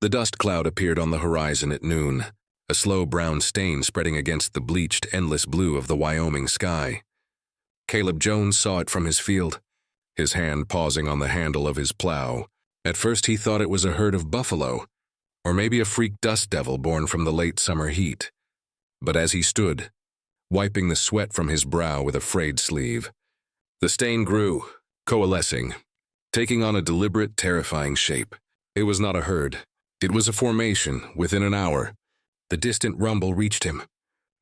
The dust cloud appeared on the horizon at noon, a slow brown stain spreading against the bleached, endless blue of the Wyoming sky. Caleb Jones saw it from his field, his hand pausing on the handle of his plow. At first he thought it was a herd of buffalo, or maybe a freak dust devil born from the late summer heat. But as he stood, wiping the sweat from his brow with a frayed sleeve, the stain grew, coalescing, taking on a deliberate, terrifying shape. It was not a herd. It was a formation. Within an hour, the distant rumble reached him,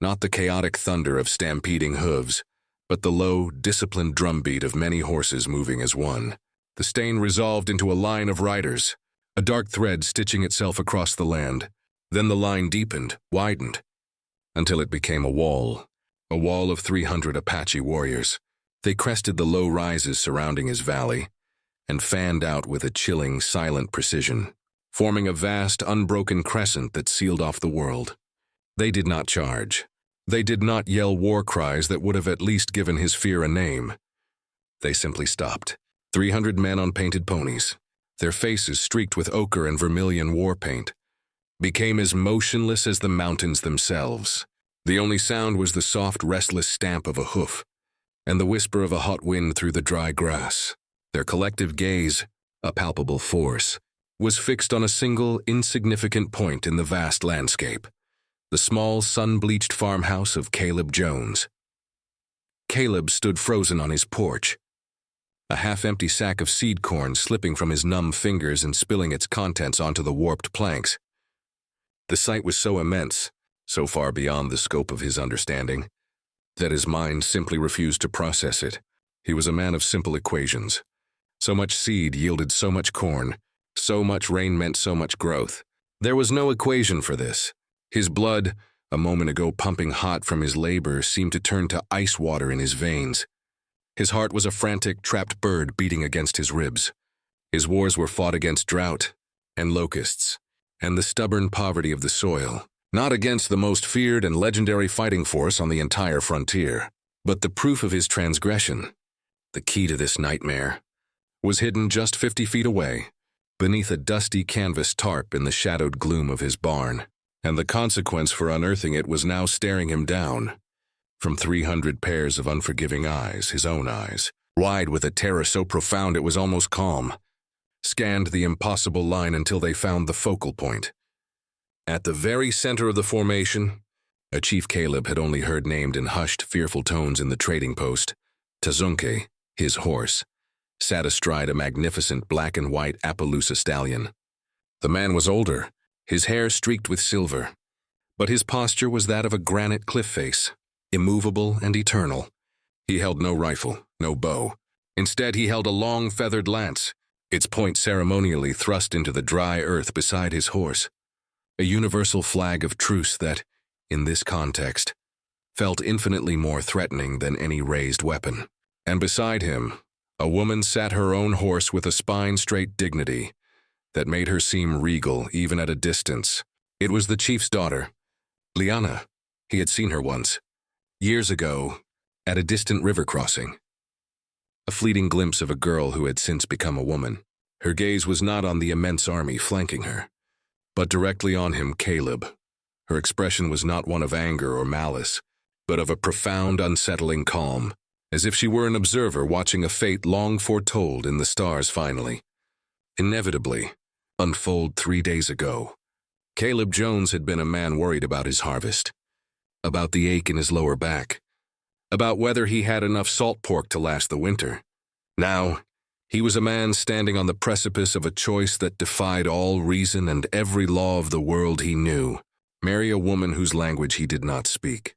not the chaotic thunder of stampeding hooves, but the low, disciplined drumbeat of many horses moving as one. The stain resolved into a line of riders, a dark thread stitching itself across the land. Then the line deepened, widened, until it became a wall of 300 Apache warriors. They crested the low rises surrounding his valley and fanned out with a chilling, silent precision, forming a vast, unbroken crescent that sealed off the world. They did not charge. They did not yell war cries that would have at least given his fear a name. They simply stopped. 300 men on painted ponies, their faces streaked with ochre and vermilion war paint, became as motionless as the mountains themselves. The only sound was the soft, restless stamp of a hoof and the whisper of a hot wind through the dry grass. Their collective gaze, a palpable force, was fixed on a single, insignificant point in the vast landscape, the small, sun-bleached farmhouse of Caleb Jones. Caleb stood frozen on his porch, a half-empty sack of seed corn slipping from his numb fingers and spilling its contents onto the warped planks. The sight was so immense, so far beyond the scope of his understanding, that his mind simply refused to process it. He was a man of simple equations. So much seed yielded so much corn, so much rain meant so much growth. There was no equation for this. His blood, a moment ago pumping hot from his labor, seemed to turn to ice water in his veins. His heart was a frantic, trapped bird beating against his ribs. His wars were fought against drought and locusts and the stubborn poverty of the soil, not against the most feared and legendary fighting force on the entire frontier. But the proof of his transgression, the key to this nightmare, was hidden just 50 feet away, beneath a dusty canvas tarp in the shadowed gloom of his barn. And the consequence for unearthing it was now staring him down. From 300 pairs of unforgiving eyes, his own eyes, wide with a terror so profound it was almost calm, scanned the impossible line until they found the focal point. At the very center of the formation, a chief Caleb had only heard named in hushed, fearful tones in the trading post, Tazunke, his horse, sat astride a magnificent black and white Appaloosa stallion. The man was older, his hair streaked with silver, but his posture was that of a granite cliff face, immovable and eternal. He held no rifle, no bow. Instead, he held a long feathered lance, its point ceremonially thrust into the dry earth beside his horse, a universal flag of truce that, in this context, felt infinitely more threatening than any raised weapon. And beside him, a woman sat her own horse with a spine-straight dignity that made her seem regal even at a distance. It was the chief's daughter, Liana. He had seen her once, years ago, at a distant river crossing. A fleeting glimpse of a girl who had since become a woman. Her gaze was not on the immense army flanking her, but directly on him, Caleb. Her expression was not one of anger or malice, but of a profound, unsettling calm, as if she were an observer watching a fate long foretold in the stars finally, inevitably, unfold 3 days ago. Caleb Jones had been a man worried about his harvest, about the ache in his lower back, about whether he had enough salt pork to last the winter. Now, he was a man standing on the precipice of a choice that defied all reason and every law of the world he knew. Marry a woman whose language he did not speak,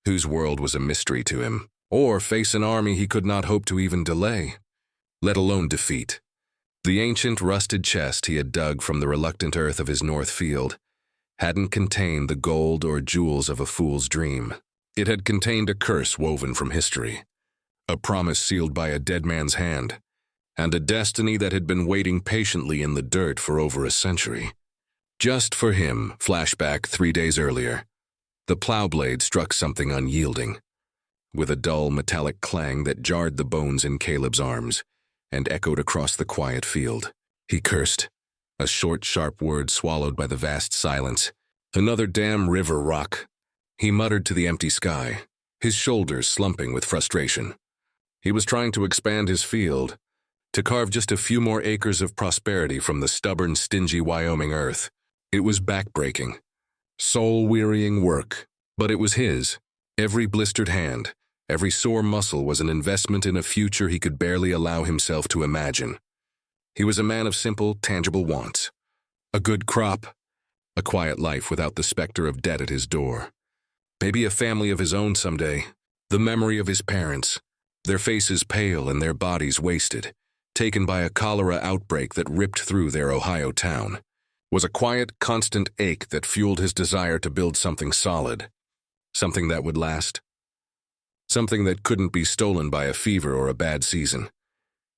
whose world was a mystery to him, or face an army he could not hope to even delay, let alone defeat. The ancient rusted chest he had dug from the reluctant earth of his north field hadn't contained the gold or jewels of a fool's dream. It had contained a curse woven from history, a promise sealed by a dead man's hand, and a destiny that had been waiting patiently in the dirt for over a century. Just for him, flashback 3 days earlier, the plow blade struck something unyielding, with a dull metallic clang that jarred the bones in Caleb's arms and echoed across the quiet field. He cursed, A short, sharp word swallowed by the vast silence. Another damn river rock. He muttered to the empty sky, his shoulders slumping with frustration. He was trying to expand his field, to carve just a few more acres of prosperity from the stubborn, stingy Wyoming earth. It was backbreaking, soul-wearying work, but it was his. Every blistered hand, every sore muscle was an investment in a future he could barely allow himself to imagine. He was a man of simple, tangible wants. A good crop, a quiet life without the specter of debt at his door. Maybe a family of his own someday. The memory of his parents, their faces pale and their bodies wasted, taken by a cholera outbreak that ripped through their Ohio town, was a quiet, constant ache that fueled his desire to build something solid, something that would last, something that couldn't be stolen by a fever or a bad season.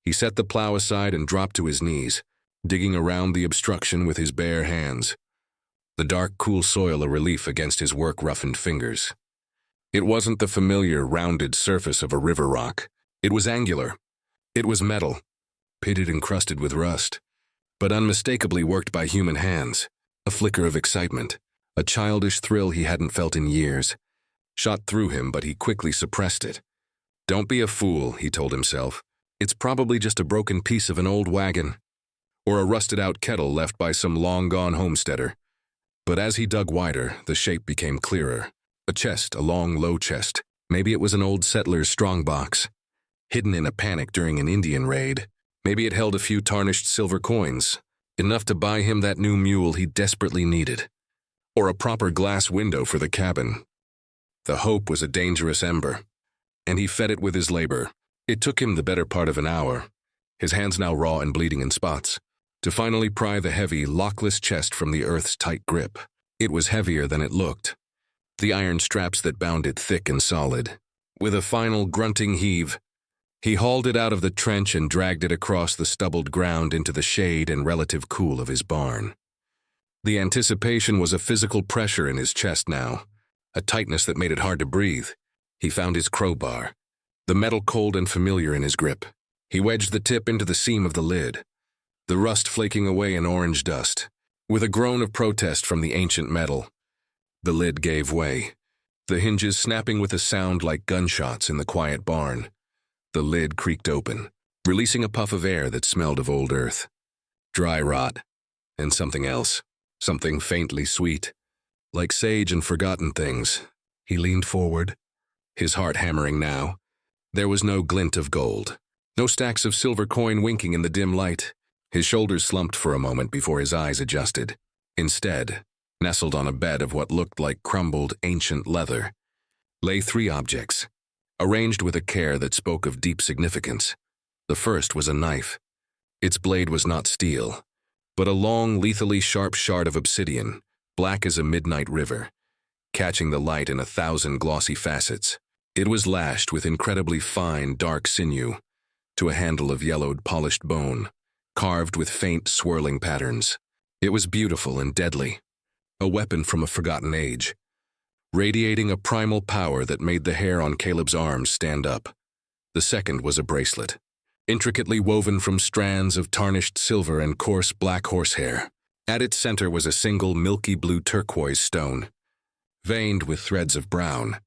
He set the plow aside and dropped to his knees, digging around the obstruction with his bare hands. The dark, cool soil a relief against his work-roughened fingers. It wasn't the familiar, rounded surface of a river rock. It was angular. It was metal, pitted and crusted with rust, but unmistakably worked by human hands. A flicker of excitement, a childish thrill he hadn't felt in years, shot through him, but he quickly suppressed it. Don't be a fool, he told himself. It's probably just a broken piece of an old wagon, or a rusted-out kettle left by some long-gone homesteader. But as he dug wider, the shape became clearer. A chest, a long, low chest. Maybe it was an old settler's strongbox, hidden in a panic during an Indian raid. Maybe it held a few tarnished silver coins, enough to buy him that new mule he desperately needed. Or a proper glass window for the cabin. The hope was a dangerous ember, and he fed it with his labor. It took him the better part of an hour, his hands now raw and bleeding in spots, to finally pry the heavy, lockless chest from the earth's tight grip. It was heavier than it looked, the iron straps that bound it thick and solid. With a final grunting heave, he hauled it out of the trench and dragged it across the stubbled ground into the shade and relative cool of his barn. The anticipation was a physical pressure in his chest now, a tightness that made it hard to breathe. He found his crowbar, the metal cold and familiar in his grip. He wedged the tip into the seam of the lid, the rust flaking away in orange dust. With a groan of protest from the ancient metal, the lid gave way, the hinges snapping with a sound like gunshots in the quiet barn. The lid creaked open, releasing a puff of air that smelled of old earth, dry rot, and something else, something faintly sweet, like sage and forgotten things. He leaned forward, his heart hammering now. There was no glint of gold, no stacks of silver coin winking in the dim light. His shoulders slumped for a moment before his eyes adjusted. Instead, nestled on a bed of what looked like crumbled ancient leather, lay three objects, arranged with a care that spoke of deep significance. The first was a knife. Its blade was not steel, but a long, lethally sharp shard of obsidian, black as a midnight river, catching the light in 1,000 glossy facets. It was lashed with incredibly fine, dark sinew to a handle of yellowed, polished bone, carved with faint, swirling patterns. It was beautiful and deadly, a weapon from a forgotten age, radiating a primal power that made the hair on Caleb's arms stand up. The second was a bracelet, intricately woven from strands of tarnished silver and coarse black horsehair. At its center was a single milky blue turquoise stone, veined with threads of brown,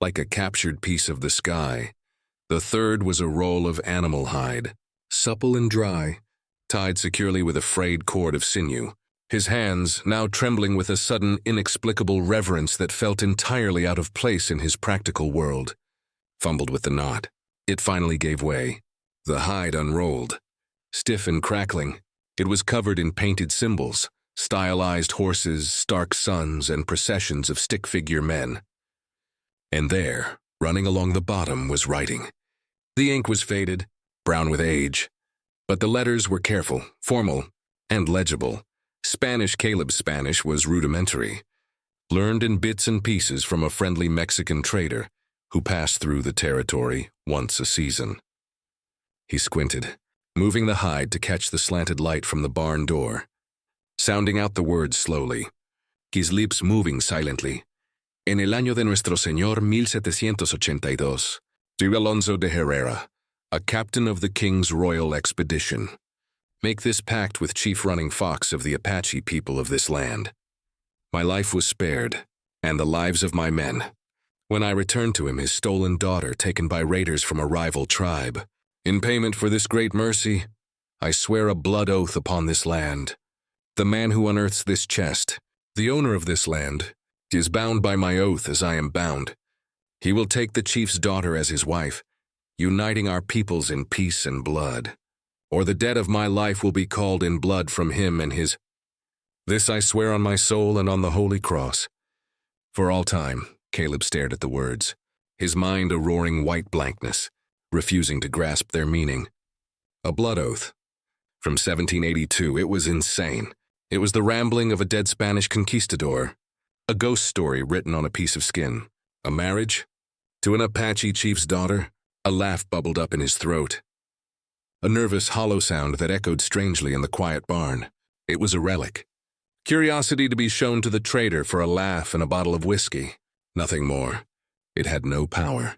like a captured piece of the sky. The third was a roll of animal hide, supple and dry, tied securely with a frayed cord of sinew. His hands, now trembling with a sudden, inexplicable reverence that felt entirely out of place in his practical world, fumbled with the knot. It finally gave way. The hide unrolled. Stiff and crackling, it was covered in painted symbols, stylized horses, stark suns, and processions of stick-figure men. And there, running along the bottom, was writing. The ink was faded, brown with age, but the letters were careful, formal, and legible. Caleb's Spanish was rudimentary, learned in bits and pieces from a friendly Mexican trader who passed through the territory once a season. He squinted, moving the hide to catch the slanted light from the barn door, sounding out the words slowly, his lips moving silently. En el año de nuestro Señor 1782, de Alonso de Herrera, a captain of the King's Royal Expedition. Make this pact with Chief Running Fox of the Apache people of this land. My life was spared, and the lives of my men, when I returned to him his stolen daughter taken by raiders from a rival tribe. In payment for this great mercy, I swear a blood oath upon this land. The man who unearths this chest, the owner of this land, is bound by my oath as I am bound. He will take the chief's daughter as his wife, uniting our peoples in peace and blood. Or the debt of my life will be called in blood from him and his. This I swear on my soul and on the holy cross. For all time, Caleb stared at the words, his mind a roaring white blankness, refusing to grasp their meaning. A blood oath. From 1782, it was insane. It was the rambling of a dead Spanish conquistador, a ghost story written on a piece of skin. A marriage? To an Apache chief's daughter? A laugh bubbled up in his throat. A nervous, hollow sound that echoed strangely in the quiet barn. It was a relic. Curiosity to be shown to the trader for a laugh and a bottle of whiskey. Nothing more. It had no power.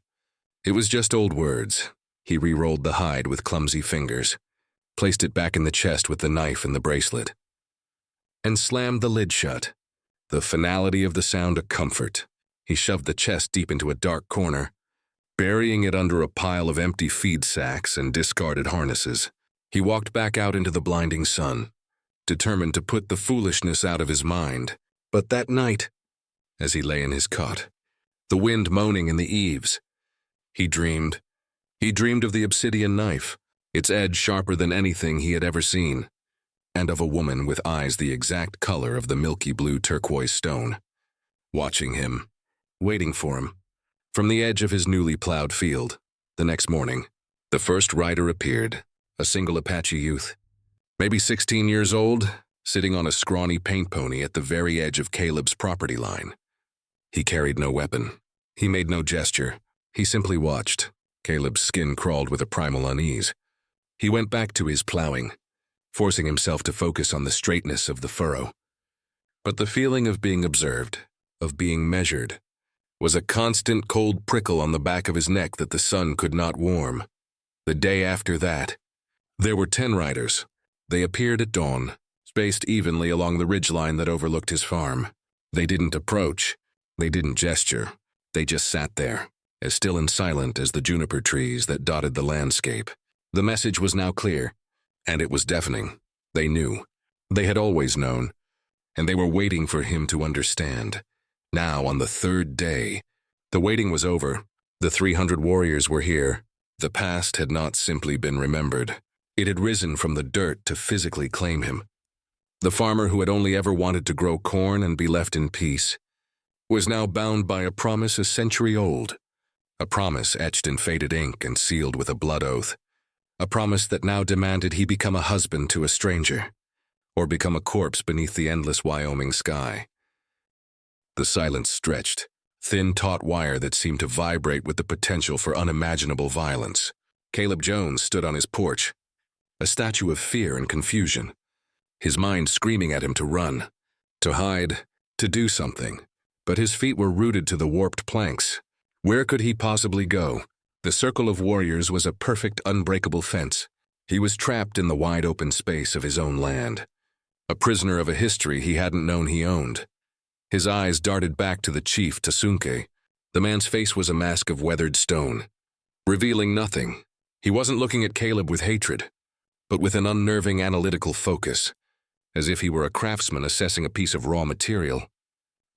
It was just old words. He re-rolled the hide with clumsy fingers, placed it back in the chest with the knife and the bracelet, and slammed the lid shut. The finality of the sound a comfort. He shoved the chest deep into a dark corner, burying it under a pile of empty feed sacks and discarded harnesses. He walked back out into the blinding sun, determined to put the foolishness out of his mind. But that night, as he lay in his cot, the wind moaning in the eaves, he dreamed. He dreamed of the obsidian knife, its edge sharper than anything he had ever seen, and of a woman with eyes the exact color of the milky blue turquoise stone, watching him, waiting for him. From the edge of his newly plowed field, the next morning, the first rider appeared, a single Apache youth, maybe 16 years old, sitting on a scrawny paint pony at the very edge of Caleb's property line. He carried no weapon. He made no gesture. He simply watched. Caleb's skin crawled with a primal unease. He went back to his plowing, forcing himself to focus on the straightness of the furrow. But the feeling of being observed, of being measured, was a constant cold prickle on the back of his neck that the sun could not warm. The day after that, there were 10 riders. They appeared at dawn, spaced evenly along the ridgeline that overlooked his farm. They didn't approach. They didn't gesture. They just sat there, as still and silent as the juniper trees that dotted the landscape. The message was now clear, and it was deafening. They knew. They had always known, and they were waiting for him to understand. Now, on the 3rd day, the waiting was over. The 300 warriors were here. The past had not simply been remembered. It had risen from the dirt to physically claim him. The farmer who had only ever wanted to grow corn and be left in peace was now bound by a promise a century old, a promise etched in faded ink and sealed with a blood oath, a promise that now demanded he become a husband to a stranger, or become a corpse beneath the endless Wyoming sky. The silence stretched, thin taut wire that seemed to vibrate with the potential for unimaginable violence. Caleb Jones stood on his porch, a statue of fear and confusion, his mind screaming at him to run, to hide, to do something. But his feet were rooted to the warped planks. Where could he possibly go? The circle of warriors was a perfect, unbreakable fence. He was trapped in the wide open space of his own land, a prisoner of a history he hadn't known he owned. His eyes darted back to the chief, Tasunke. The man's face was a mask of weathered stone, revealing nothing. He wasn't looking at Caleb with hatred, but with an unnerving analytical focus, as if he were a craftsman assessing a piece of raw material,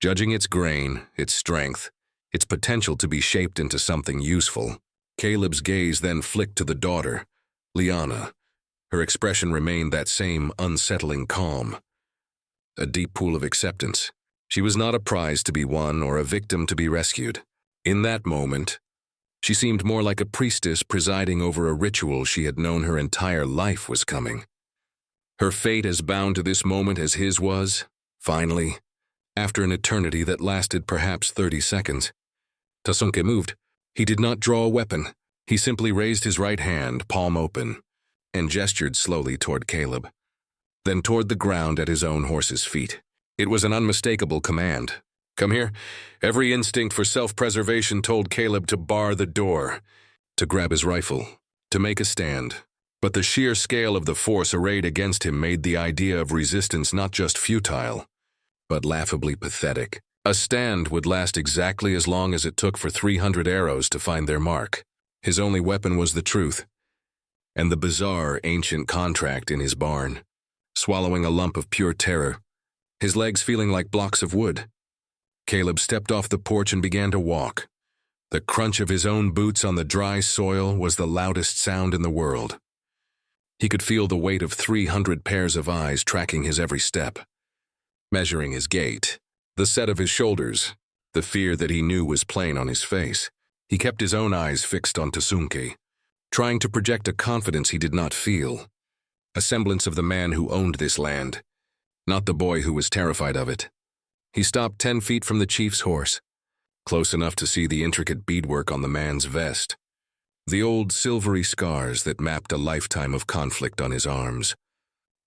judging its grain, its strength, its potential to be shaped into something useful. Caleb's gaze then flicked to the daughter, Liana. Her expression remained that same unsettling calm, a deep pool of acceptance. She was not a prize to be won or a victim to be rescued. In that moment, she seemed more like a priestess presiding over a ritual she had known her entire life was coming. Her fate as bound to this moment as his was, finally, after an eternity that lasted perhaps 30 seconds. Tasunke moved. He did not draw a weapon. He simply raised his right hand, palm open, and gestured slowly toward Caleb, then toward the ground at his own horse's feet. It was an unmistakable command. Come here. Every instinct for self-preservation told Caleb to bar the door, to grab his rifle, to make a stand. But the sheer scale of the force arrayed against him made the idea of resistance not just futile, but laughably pathetic. A stand would last exactly as long as it took for 300 arrows to find their mark. His only weapon was the truth, and the bizarre, ancient contract in his barn. Swallowing a lump of pure terror, his legs feeling like blocks of wood, Caleb stepped off the porch and began to walk. The crunch of his own boots on the dry soil was the loudest sound in the world. He could feel the weight of 300 pairs of eyes tracking his every step, measuring his gait, the set of his shoulders, the fear that he knew was plain on his face. He kept his own eyes fixed on Tasunke, trying to project a confidence he did not feel, a semblance of the man who owned this land, not the boy who was terrified of it. He stopped 10 feet from the chief's horse, close enough to see the intricate beadwork on the man's vest, the old silvery scars that mapped a lifetime of conflict on his arms,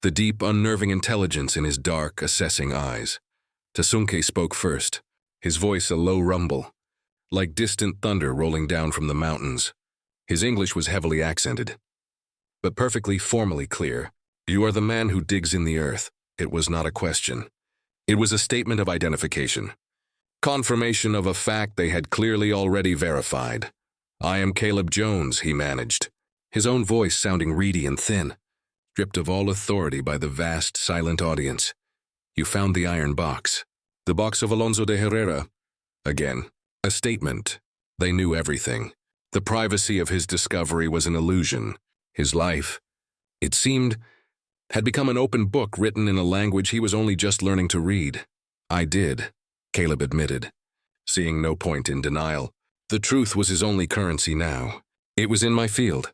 the deep, unnerving intelligence in his dark, assessing eyes. Tasunke spoke first, his voice a low rumble, like distant thunder rolling down from the mountains. His English was heavily accented, but perfectly formally clear. "You are the man who digs in the earth." It was not a question. It was a statement of identification, confirmation of a fact they had clearly already verified. "I am Caleb Jones," he managed, his own voice sounding reedy and thin, stripped of all authority by the vast, silent audience. "You found the iron box. The box of Alonso de Herrera." Again, a statement. They knew everything. The privacy of his discovery was an illusion. His life, it seemed, had become an open book written in a language he was only just learning to read. "I did," Caleb admitted, seeing no point in denial. The truth was his only currency now. "It was in my field.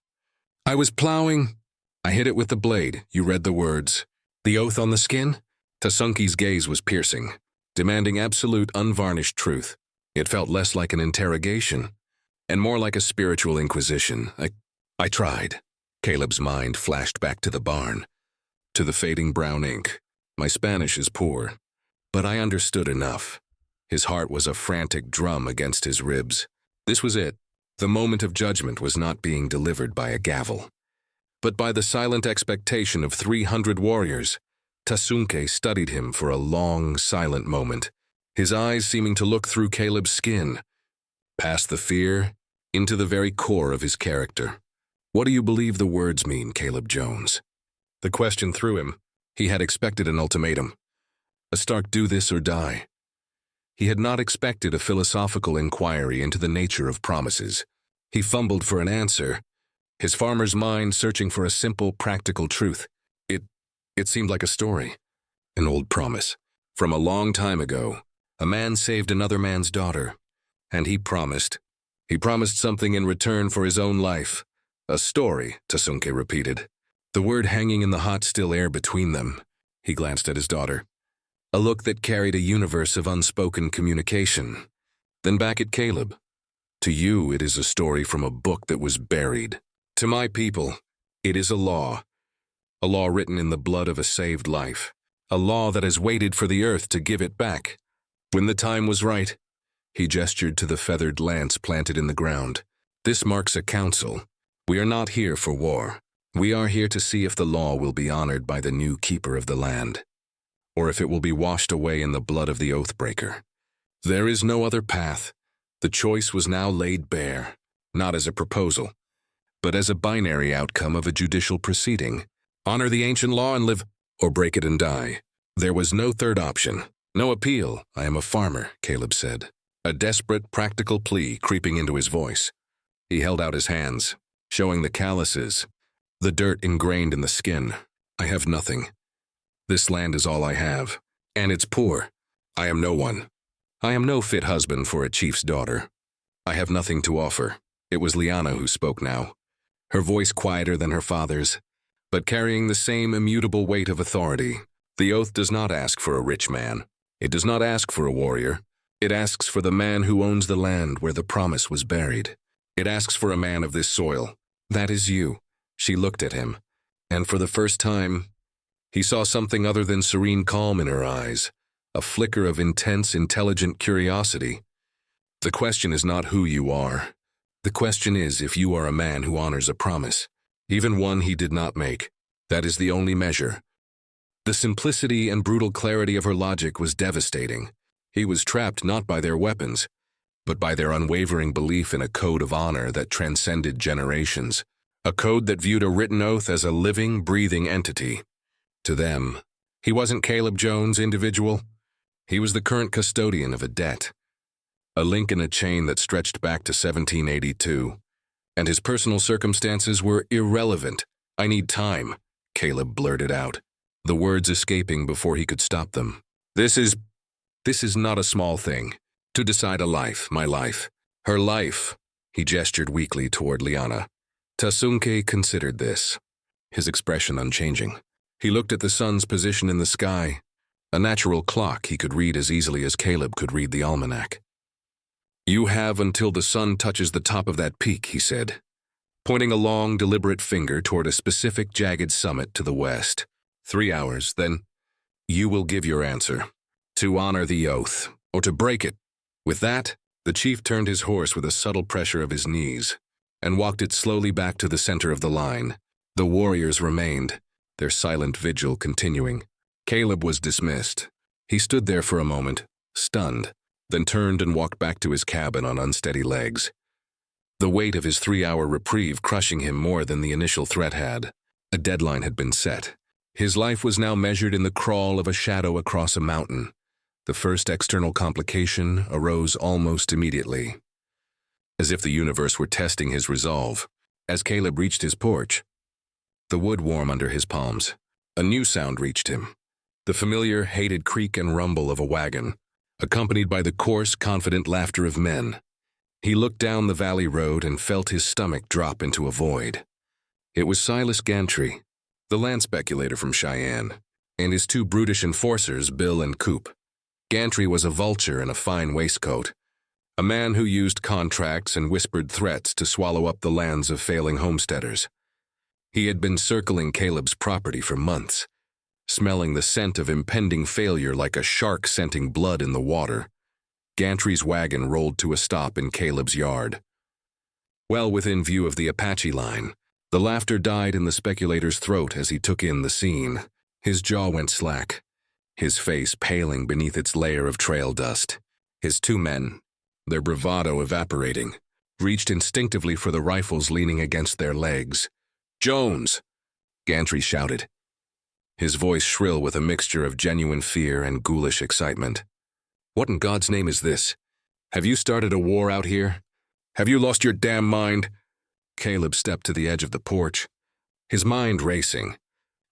I was plowing. I hit it with the blade." "You read the words. The oath on the skin?" Tasunke's gaze was piercing, demanding absolute, unvarnished truth. It felt less like an interrogation, and more like a spiritual inquisition. I tried. Caleb's mind flashed back to the barn, to the fading brown ink. "My Spanish is poor, but I understood enough." His heart was a frantic drum against his ribs. This was it. The moment of judgment was not being delivered by a gavel, but by the silent expectation of 300 warriors. Tasunke studied him for a long, silent moment, his eyes seeming to look through Caleb's skin, past the fear, into the very core of his character. "What do you believe the words mean, Caleb Jones?" The question threw him. He had expected an ultimatum, a stark do this or die. He had not expected a philosophical inquiry into the nature of promises. He fumbled for an answer, his farmer's mind searching for a simple, practical truth. It seemed like a story, an old promise. From a long time ago, a man saved another man's daughter, and he promised something in return for his own life. "A story," Tasunke repeated, the word hanging in the hot, still air between them. He glanced at his daughter, a look that carried a universe of unspoken communication. Then back at Caleb. "To you, it is a story from a book that was buried. To my people, it is a law written in the blood of a saved life, a law that has waited for the earth to give it back. When the time was right," he gestured to the feathered lance planted in the ground. "This marks a council. We are not here for war. We are here to see if the law will be honored by the new keeper of the land, or if it will be washed away in the blood of the oathbreaker. There is no other path." The choice was now laid bare, not as a proposal, but as a binary outcome of a judicial proceeding. Honor the ancient law and live, or break it and die. There was no third option, no appeal. "I am a farmer," Caleb said, a desperate, practical plea creeping into his voice. He held out his hands, showing the calluses, the dirt ingrained in the skin. "I have nothing. This land is all I have, and it's poor. I am no one. I am no fit husband for a chief's daughter. I have nothing to offer." It was Liana who spoke now, her voice quieter than her father's, but carrying the same immutable weight of authority. "The oath does not ask for a rich man. It does not ask for a warrior. It asks for the man who owns the land where the promise was buried. It asks for a man of this soil. That is you." She looked at him, and for the first time, he saw something other than serene calm in her eyes, a flicker of intense, intelligent curiosity. "The question is not who you are. The question is if you are a man who honors a promise. even one he did not make. That is the only measure. The simplicity and brutal clarity of her logic was devastating. He was trapped not by their weapons, but by their unwavering belief in a code of honor that transcended generations, a code that viewed a written oath as a living, breathing entity. To them, he wasn't Caleb Jones, individual. He was the current custodian of a debt, a link in a chain that stretched back to 1782, and his personal circumstances were irrelevant. "I need time," Caleb blurted out, the words escaping before he could stop them. This is not a small thing. To decide a life, my life, her life." He gestured weakly toward Liana. Tasunke considered this, his expression unchanging. He looked at the sun's position in the sky, a natural clock he could read as easily as Caleb could read the almanac. "You have until the sun touches the top of that peak," he said, pointing a long, deliberate finger toward a specific jagged summit to the west. 3 hours, then you will give your answer. To honor the oath, or to break it. With that, the chief turned his horse with a subtle pressure of his knees and walked it slowly back to the center of the line. The warriors remained, their silent vigil continuing. Caleb was dismissed. He stood there for a moment, stunned, then turned and walked back to his cabin on unsteady legs, the weight of his 3-hour reprieve crushing him more than the initial threat had. A deadline had been set. His life was now measured in the crawl of a shadow across a mountain. The first external complication arose almost immediately, as if the universe were testing his resolve. As Caleb reached his porch, the wood warm under his palms, a new sound reached him, the familiar, hated creak and rumble of a wagon, accompanied by the coarse, confident laughter of men. He looked down the valley road and felt his stomach drop into a void. It was Silas Gantry, the land speculator from Cheyenne, and his 2 brutish enforcers, Bill and Coop. Gantry was a vulture in a fine waistcoat, a man who used contracts and whispered threats to swallow up the lands of failing homesteaders. He had been circling Caleb's property for months, smelling the scent of impending failure like a shark scenting blood in the water. Gantry's wagon rolled to a stop in Caleb's yard. Well within view of the Apache line, the laughter died in the speculator's throat as he took in the scene. His jaw went slack, his face paling beneath its layer of trail dust. His 2 men, their bravado evaporating, reached instinctively for the rifles leaning against their legs. "Jones!" Gantry shouted, his voice shrill with a mixture of genuine fear and ghoulish excitement. "What in God's name is this? Have you started a war out here? Have you lost your damn mind?" Caleb stepped to the edge of the porch, his mind racing,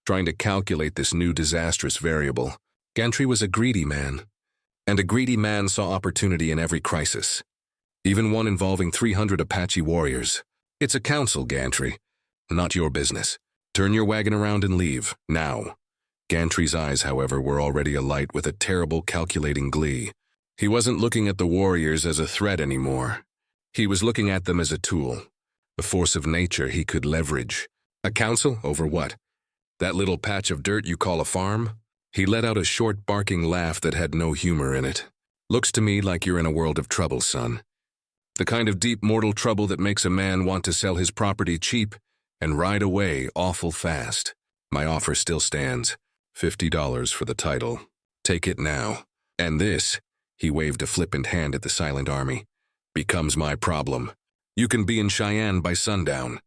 trying to calculate this new disastrous variable. Gantry was a greedy man, and a greedy man saw opportunity in every crisis, even one involving 300 Apache warriors. "It's a council, Gantry. Not your business. Turn your wagon around and leave, now." Gantry's eyes, however, were already alight with a terrible calculating glee. He wasn't looking at the warriors as a threat anymore. He was looking at them as a tool, a force of nature he could leverage. A council? Over what? That little patch of dirt you call a farm? He let out a short, barking laugh that had no humor in it. "Looks to me like you're in a world of trouble, son. The kind of deep mortal trouble that makes a man want to sell his property cheap and ride away awful fast. My offer still stands. $50 for the title. Take it now. And this," he waved a flippant hand at the silent army, "becomes my problem. You can be in Cheyenne by sundown."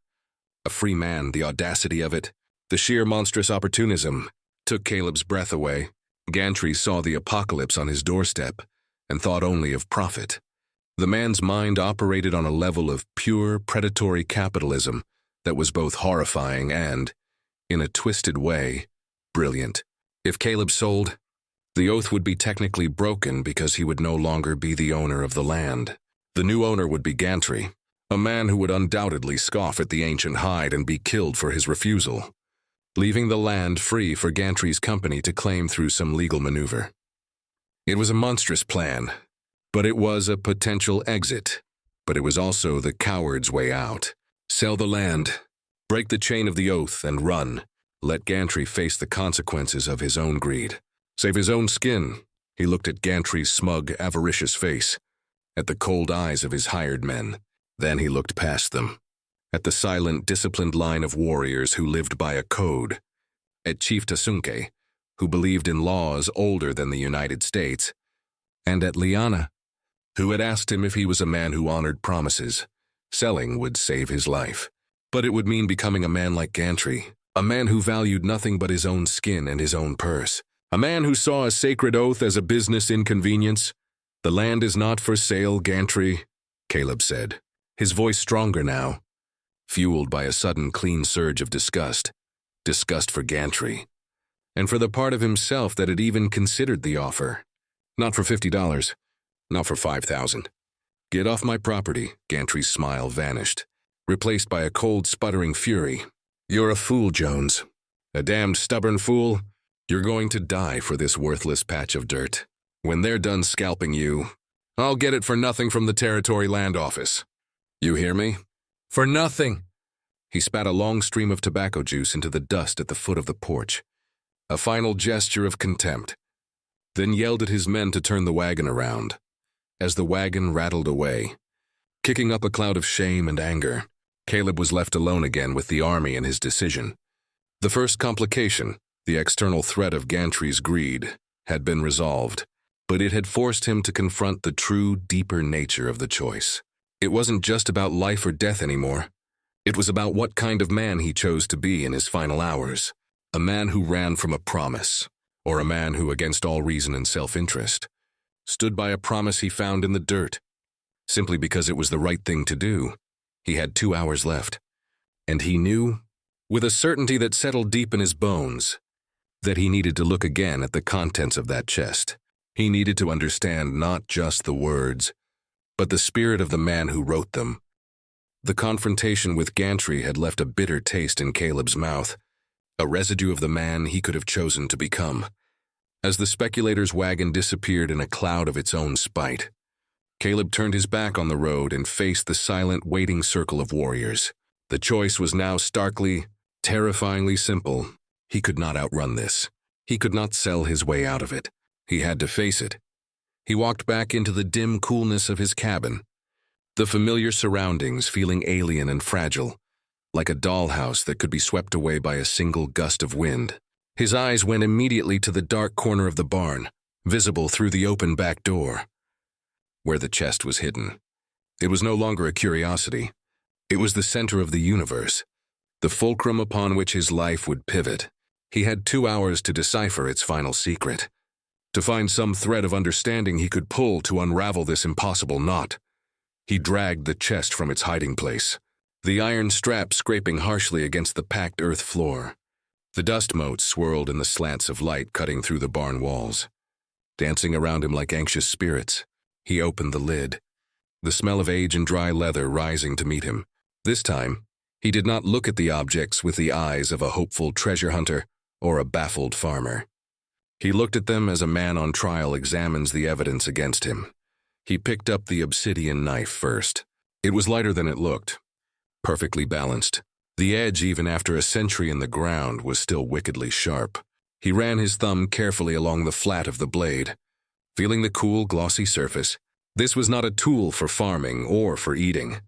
A free man, the audacity of it, the sheer monstrous opportunism, took Caleb's breath away. Gantry saw the apocalypse on his doorstep and thought only of profit. The man's mind operated on a level of pure, predatory capitalism that was both horrifying and, in a twisted way, brilliant. If Caleb sold, the oath would be technically broken because he would no longer be the owner of the land. The new owner would be Gantry, a man who would undoubtedly scoff at the ancient hide and be killed for his refusal, leaving the land free for Gantry's company to claim through some legal maneuver. It was a monstrous plan, but it was a potential exit. But it was also the coward's way out. Sell the land, break the chain of the oath, and run. Let Gantry face the consequences of his own greed. Save his own skin. He looked at Gantry's smug, avaricious face, at the cold eyes of his hired men. Then he looked past them. at the silent, disciplined line of warriors who lived by a code, at Chief Tasunke, who believed in laws older than the United States, and at Liana, who had asked him if he was a man who honored promises. Selling would save his life. But it would mean becoming a man like Gantry, a man who valued nothing but his own skin and his own purse, a man who saw a sacred oath as a business inconvenience. "The land is not for sale, Gantry," Caleb said, his voice stronger now, fueled by a sudden clean surge of disgust. Disgust for Gantry, and for the part of himself that had even considered the offer. "Not for $50, not for $5,000. "Get off my property." Gantry's smile vanished, replaced by a cold, sputtering fury. "You're a fool, Jones. A damned stubborn fool. You're going to die for this worthless patch of dirt. When they're done scalping you, I'll get it for nothing from the Territory Land Office. You hear me? For nothing." He spat a long stream of tobacco juice into the dust at the foot of the porch, a final gesture of contempt, then yelled at his men to turn the wagon around. As the wagon rattled away, kicking up a cloud of shame and anger, Caleb was left alone again with the army and his decision. The first complication, the external threat of Gantry's greed, had been resolved, but it had forced him to confront the true, deeper nature of the choice. It wasn't just about life or death anymore. It was about what kind of man he chose to be in his final hours. A man who ran from a promise, or a man who, against all reason and self-interest, stood by a promise he found in the dirt, simply because it was the right thing to do. He had 2 hours left, and he knew, with a certainty that settled deep in his bones, that he needed to look again at the contents of that chest. He needed to understand not just the words, but the spirit of the man who wrote them. The confrontation with Gantry had left a bitter taste in Caleb's mouth, a residue of the man he could have chosen to become. As the speculator's wagon disappeared in a cloud of its own spite, Caleb turned his back on the road and faced the silent, waiting circle of warriors. The choice was now starkly, terrifyingly simple. He could not outrun this. He could not sell his way out of it. He had to face it. He walked back into the dim coolness of his cabin, the familiar surroundings feeling alien and fragile, like a dollhouse that could be swept away by a single gust of wind. His eyes went immediately to the dark corner of the barn, visible through the open back door, where the chest was hidden. It was no longer a curiosity. It was the center of the universe, the fulcrum upon which his life would pivot. He had 2 hours to decipher its final secret, to find some thread of understanding he could pull to unravel this impossible knot. He dragged the chest from its hiding place, the iron strap scraping harshly against the packed earth floor. The dust motes swirled in the slants of light cutting through the barn walls, dancing around him like anxious spirits. He opened the lid, the smell of age and dry leather rising to meet him. This time, he did not look at the objects with the eyes of a hopeful treasure hunter or a baffled farmer. He looked at them as a man on trial examines the evidence against him. He picked up the obsidian knife first. It was lighter than it looked, perfectly balanced. The edge, even after a century in the ground, was still wickedly sharp. He ran his thumb carefully along the flat of the blade, feeling the cool, glossy surface. This was not a tool for farming or for eating.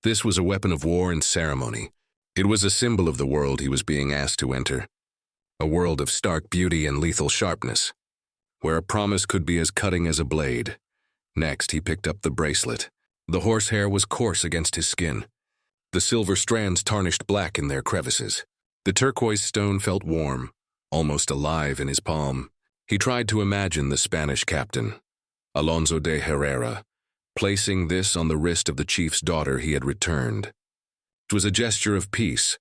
This was a weapon of war and ceremony. It was a symbol of the world he was being asked to enter, a world of stark beauty and lethal sharpness, where a promise could be as cutting as a blade. Next, he picked up the bracelet. The horsehair was coarse against his skin, the silver strands tarnished black in their crevices. The turquoise stone felt warm, almost alive in his palm. He tried to imagine the Spanish captain, Alonso de Herrera, placing this on the wrist of the chief's daughter he had returned. It was a gesture of peace,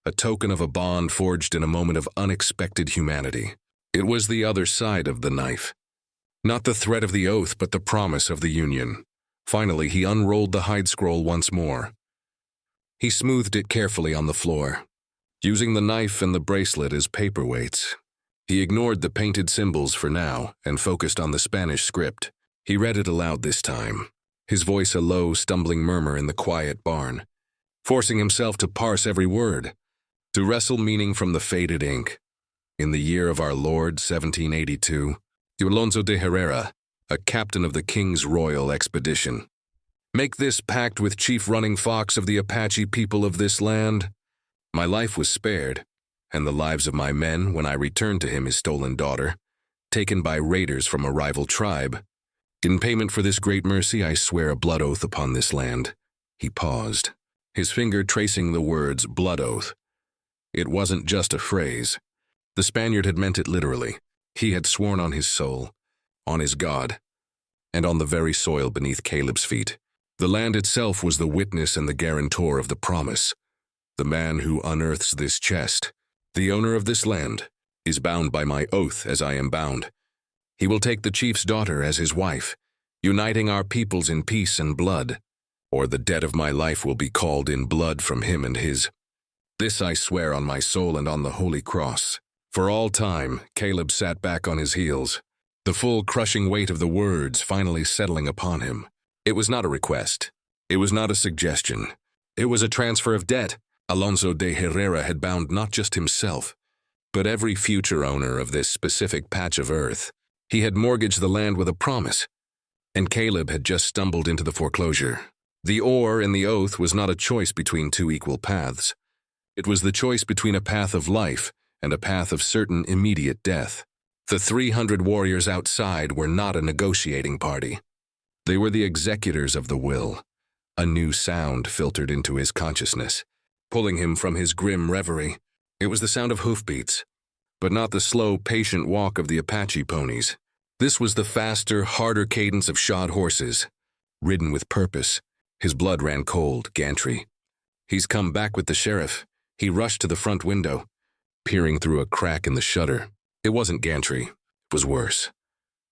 a token of a bond forged in a moment of unexpected humanity. It was the other side of the knife. Not the threat of the oath, but the promise of the union. Finally, he unrolled the hide scroll once more. He smoothed it carefully on the floor, using the knife and the bracelet as paperweights. He ignored the painted symbols for now and focused on the Spanish script. He read it aloud this time, his voice a low, stumbling murmur in the quiet barn, forcing himself to parse every word, to wrestle meaning from the faded ink. In the year of our Lord, 1782, Alonso de Herrera, a captain of the King's Royal Expedition. Make this pact with Chief Running Fox of the Apache people of this land. My life was spared, and the lives of my men when I returned to him his stolen daughter, taken by raiders from a rival tribe. In payment for this great mercy, I swear a blood oath upon this land." He paused, his finger tracing the words blood oath. It wasn't just a phrase. The Spaniard had meant it literally. He had sworn on his soul, on his God, and on the very soil beneath Caleb's feet. The land itself was the witness and the guarantor of the promise. The man who unearths this chest, the owner of this land, is bound by my oath as I am bound. He will take the chief's daughter as his wife, uniting our peoples in peace and blood, or the debt of my life will be called in blood from him and his. This I swear on my soul and on the holy cross." For all time, Caleb sat back on his heels, the full crushing weight of the words finally settling upon him. It was not a request. It was not a suggestion. It was a transfer of debt. Alonso de Herrera had bound not just himself, but every future owner of this specific patch of earth. He had mortgaged the land with a promise, and Caleb had just stumbled into the foreclosure. The or in the oath was not a choice between two equal paths. It was the choice between a path of life and a path of certain immediate death. The 300 warriors outside were not a negotiating party. They were the executors of the will. A new sound filtered into his consciousness, pulling him from his grim reverie. It was the sound of hoofbeats, but not the slow, patient walk of the Apache ponies. This was the faster, harder cadence of shod horses, ridden with purpose. His blood ran cold. Gantry. "He's come back with the sheriff." He rushed to the front window, peering through a crack in the shutter. It wasn't Gantry. It was worse.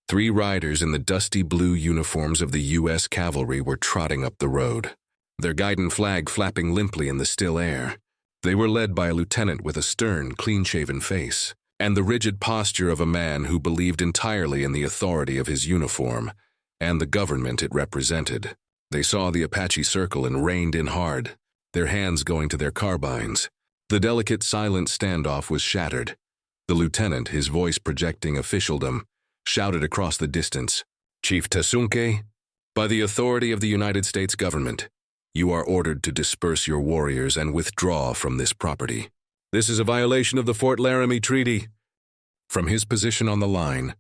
3 riders in the dusty blue uniforms of the U.S. Cavalry were trotting up the road, their guidon flag flapping limply in the still air. They were led by a lieutenant with a stern, clean-shaven face, and the rigid posture of a man who believed entirely in the authority of his uniform and the government it represented. They saw the Apache circle and reined in hard, their hands going to their carbines. The delicate, silent standoff was shattered. The lieutenant, his voice projecting officialdom, shouted across the distance, "Chief Tasunke, by the authority of the United States government, you are ordered to disperse your warriors and withdraw from this property. This is a violation of the Fort Laramie Treaty." From his position on the line,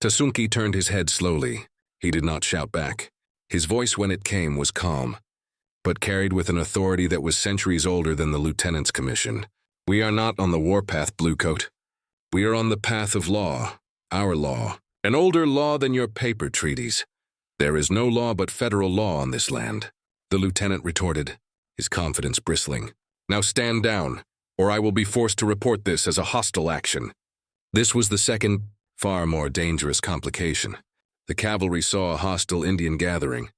Tasunke turned his head slowly. He did not shout back. His voice, when it came, was calm, but carried with an authority that was centuries older than the lieutenant's commission. "We are not on the warpath, Bluecoat. We are on the path of law, our law, an older law than your paper treaties. There is no law but federal law on this land," the lieutenant retorted, his confidence bristling. "Now stand down, or I will be forced to report this as a hostile action." This was the second, far more dangerous complication. The cavalry saw a hostile Indian gathering.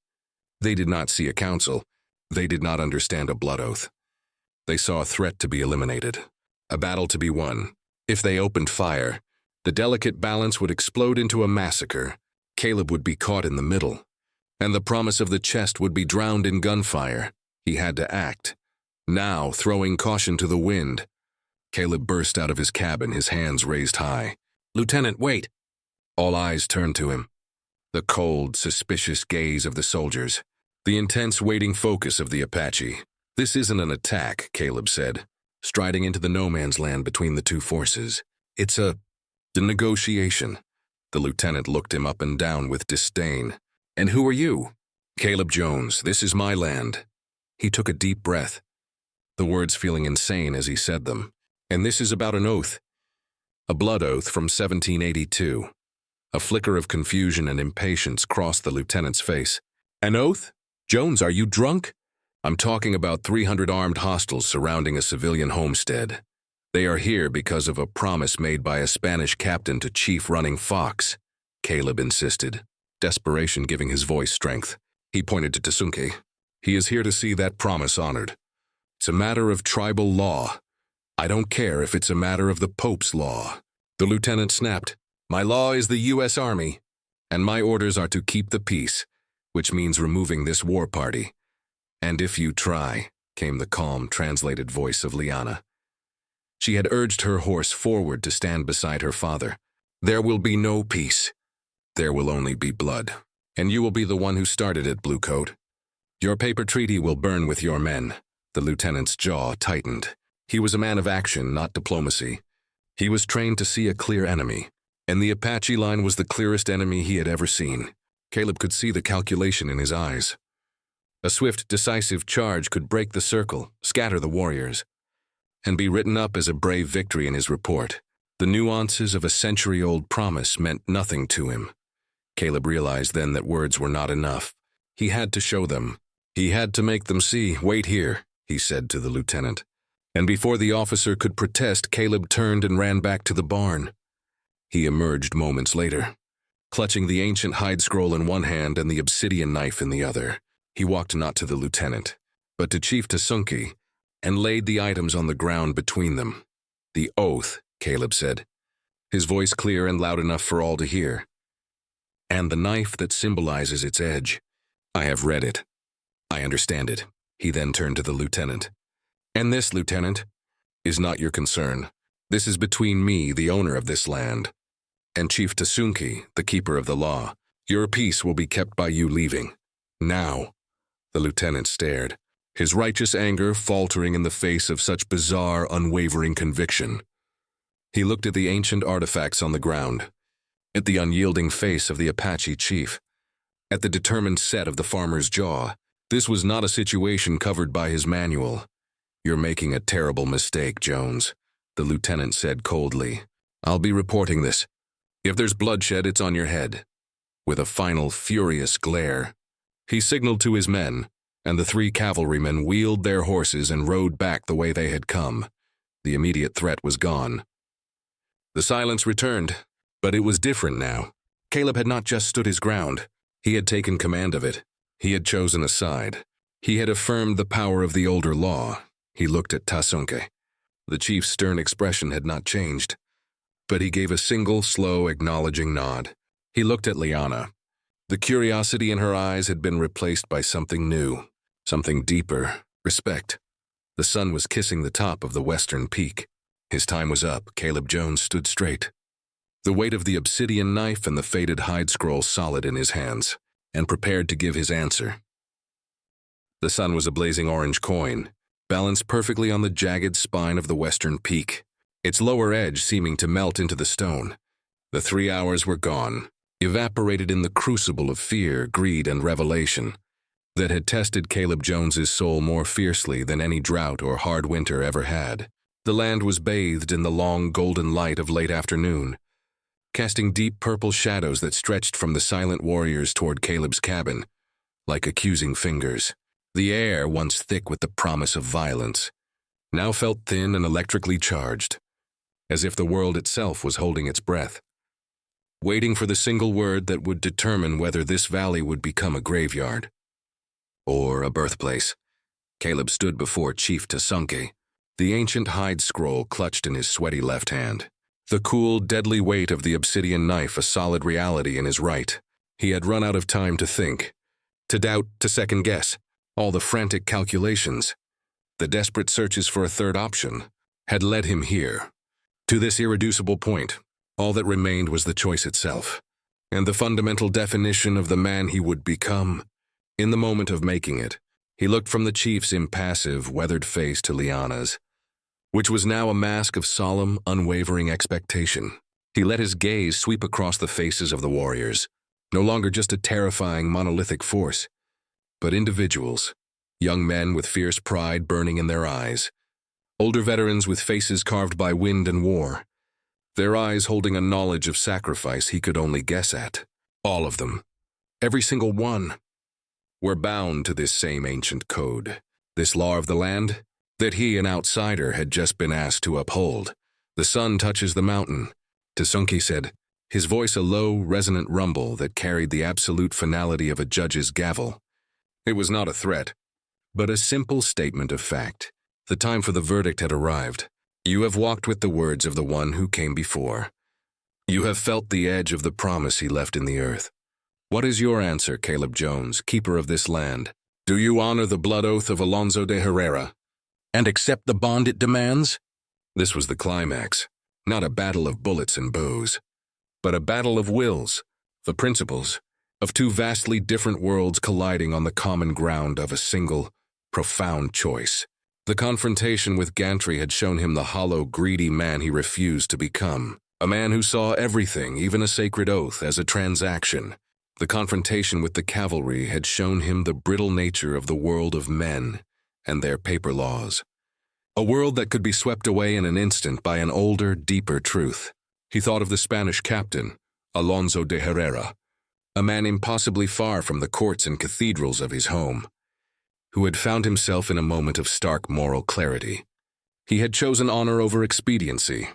They did not see a council. They did not understand a blood oath. They saw a threat to be eliminated, a battle to be won. If they opened fire, the delicate balance would explode into a massacre. Caleb would be caught in the middle, and the promise of the chest would be drowned in gunfire. He had to act. Now, throwing caution to the wind, Caleb burst out of his cabin, his hands raised high. "Lieutenant, wait!" All eyes turned to him. The cold, suspicious gaze of the soldiers, the intense waiting focus of the Apache. "This isn't an attack," Caleb said, striding into the no-man's land between the two forces. "It's a negotiation." The lieutenant looked him up and down with disdain. "And who are you?" "Caleb Jones. This is my land." He took a deep breath, the words feeling insane as he said them. "And this is about an oath. A blood oath from 1782. A flicker of confusion and impatience crossed the lieutenant's face. "An oath? Jones, are you drunk?" "I'm talking about 300 armed hostiles surrounding a civilian homestead. They are here because of a promise made by a Spanish captain to Chief Running Fox," Caleb insisted, desperation giving his voice strength. He pointed to Tasunke. "He is here to see that promise honored. It's a matter of tribal law. I don't care if it's a matter of the Pope's law." The lieutenant snapped. "My law is the U.S. Army, and my orders are to keep the peace, which means removing this war party. And if you try," came the calm, translated voice of Liana. She had urged her horse forward to stand beside her father. "There will be no peace. There will only be blood. And you will be the one who started it, Bluecoat. Your paper treaty will burn with your men. The lieutenant's jaw tightened. He was a man of action, not diplomacy. He was trained to see a clear enemy, and the Apache line was the clearest enemy he had ever seen. Caleb could see the calculation in his eyes. A swift, decisive charge could break the circle, scatter the warriors, and be written up as a brave victory in his report. The nuances of a century-old promise meant nothing to him. Caleb realized then that words were not enough. He had to show them. He had to make them see. "Wait here," he said to the lieutenant. And before the officer could protest, Caleb turned and ran back to the barn. He emerged moments later, clutching the ancient hide scroll in one hand and the obsidian knife in the other. He walked not to the lieutenant, but to Chief Tasunki, and laid the items on the ground between them. "The oath," Caleb said, his voice clear and loud enough for all to hear. "And the knife that symbolizes its edge. I have read it. I understand it." He then turned to the lieutenant. "And this, Lieutenant, is not your concern. This is between me, the owner of this land, and Chief Tasunki, the keeper of the law. Your peace will be kept by you leaving. Now." The lieutenant stared, his righteous anger faltering in the face of such bizarre, unwavering conviction. He looked at the ancient artifacts on the ground, at the unyielding face of the Apache chief, at the determined set of the farmer's jaw. This was not a situation covered by his manual. "You're making a terrible mistake, Jones," the lieutenant said coldly. "I'll be reporting this. If there's bloodshed, it's on your head." With a final, furious glare, he signaled to his men, and the 3 cavalrymen wheeled their horses and rode back the way they had come. The immediate threat was gone. The silence returned, but it was different now. Caleb had not just stood his ground. He had taken command of it. He had chosen a side. He had affirmed the power of the older law. He looked at Tasunke. The chief's stern expression had not changed, but he gave a single, slow, acknowledging nod. He looked at Liana. The curiosity in her eyes had been replaced by something new, something deeper, respect. The sun was kissing the top of the western peak. His time was up. Caleb Jones stood straight, the weight of the obsidian knife and the faded hide scroll solid in his hands, and prepared to give his answer. The sun was a blazing orange coin, balanced perfectly on the jagged spine of the western peak, its lower edge seeming to melt into the stone. The 3 hours were gone, evaporated in the crucible of fear, greed, and revelation that had tested Caleb Jones's soul more fiercely than any drought or hard winter ever had. The land was bathed in the long golden light of late afternoon, casting deep purple shadows that stretched from the silent warriors toward Caleb's cabin, like accusing fingers. The air, once thick with the promise of violence, now felt thin and electrically charged, as if the world itself was holding its breath, waiting for the single word that would determine whether this valley would become a graveyard or a birthplace. Caleb stood before Chief Tasunki, the ancient hide scroll clutched in his sweaty left hand, the cool, deadly weight of the obsidian knife a solid reality in his right. He had run out of time to think, to doubt, to second-guess. All the frantic calculations, the desperate searches for a third option, had led him here. To this irreducible point, all that remained was the choice itself, and the fundamental definition of the man he would become. In the moment of making it, he looked from the chief's impassive, weathered face to Liana's, which was now a mask of solemn, unwavering expectation. He let his gaze sweep across the faces of the warriors, no longer just a terrifying, monolithic force, but individuals, young men with fierce pride burning in their eyes, older veterans with faces carved by wind and war, their eyes holding a knowledge of sacrifice he could only guess at. All of them, every single one, were bound to this same ancient code, this law of the land that he, an outsider, had just been asked to uphold. "The sun touches the mountain," Tasunki said, his voice a low, resonant rumble that carried the absolute finality of a judge's gavel. It was not a threat, but a simple statement of fact. The time for the verdict had arrived. You have walked with the words of the one who came before. You have felt the edge of the promise he left in the earth. What is your answer, Caleb Jones, keeper of this land? Do you honor the blood oath of Alonso de Herrera and accept the bond it demands? This was the climax, not a battle of bullets and bows, but a battle of wills, the principles, of two vastly different worlds colliding on the common ground of a single, profound choice. The confrontation with Gantry had shown him the hollow, greedy man he refused to become. A man who saw everything, even a sacred oath, as a transaction. The confrontation with the cavalry had shown him the brittle nature of the world of men and their paper laws. A world that could be swept away in an instant by an older, deeper truth. He thought of the Spanish captain, Alonso de Herrera, a man impossibly far from the courts and cathedrals of his home, who had found himself in a moment of stark moral clarity. He had chosen honor over expediency,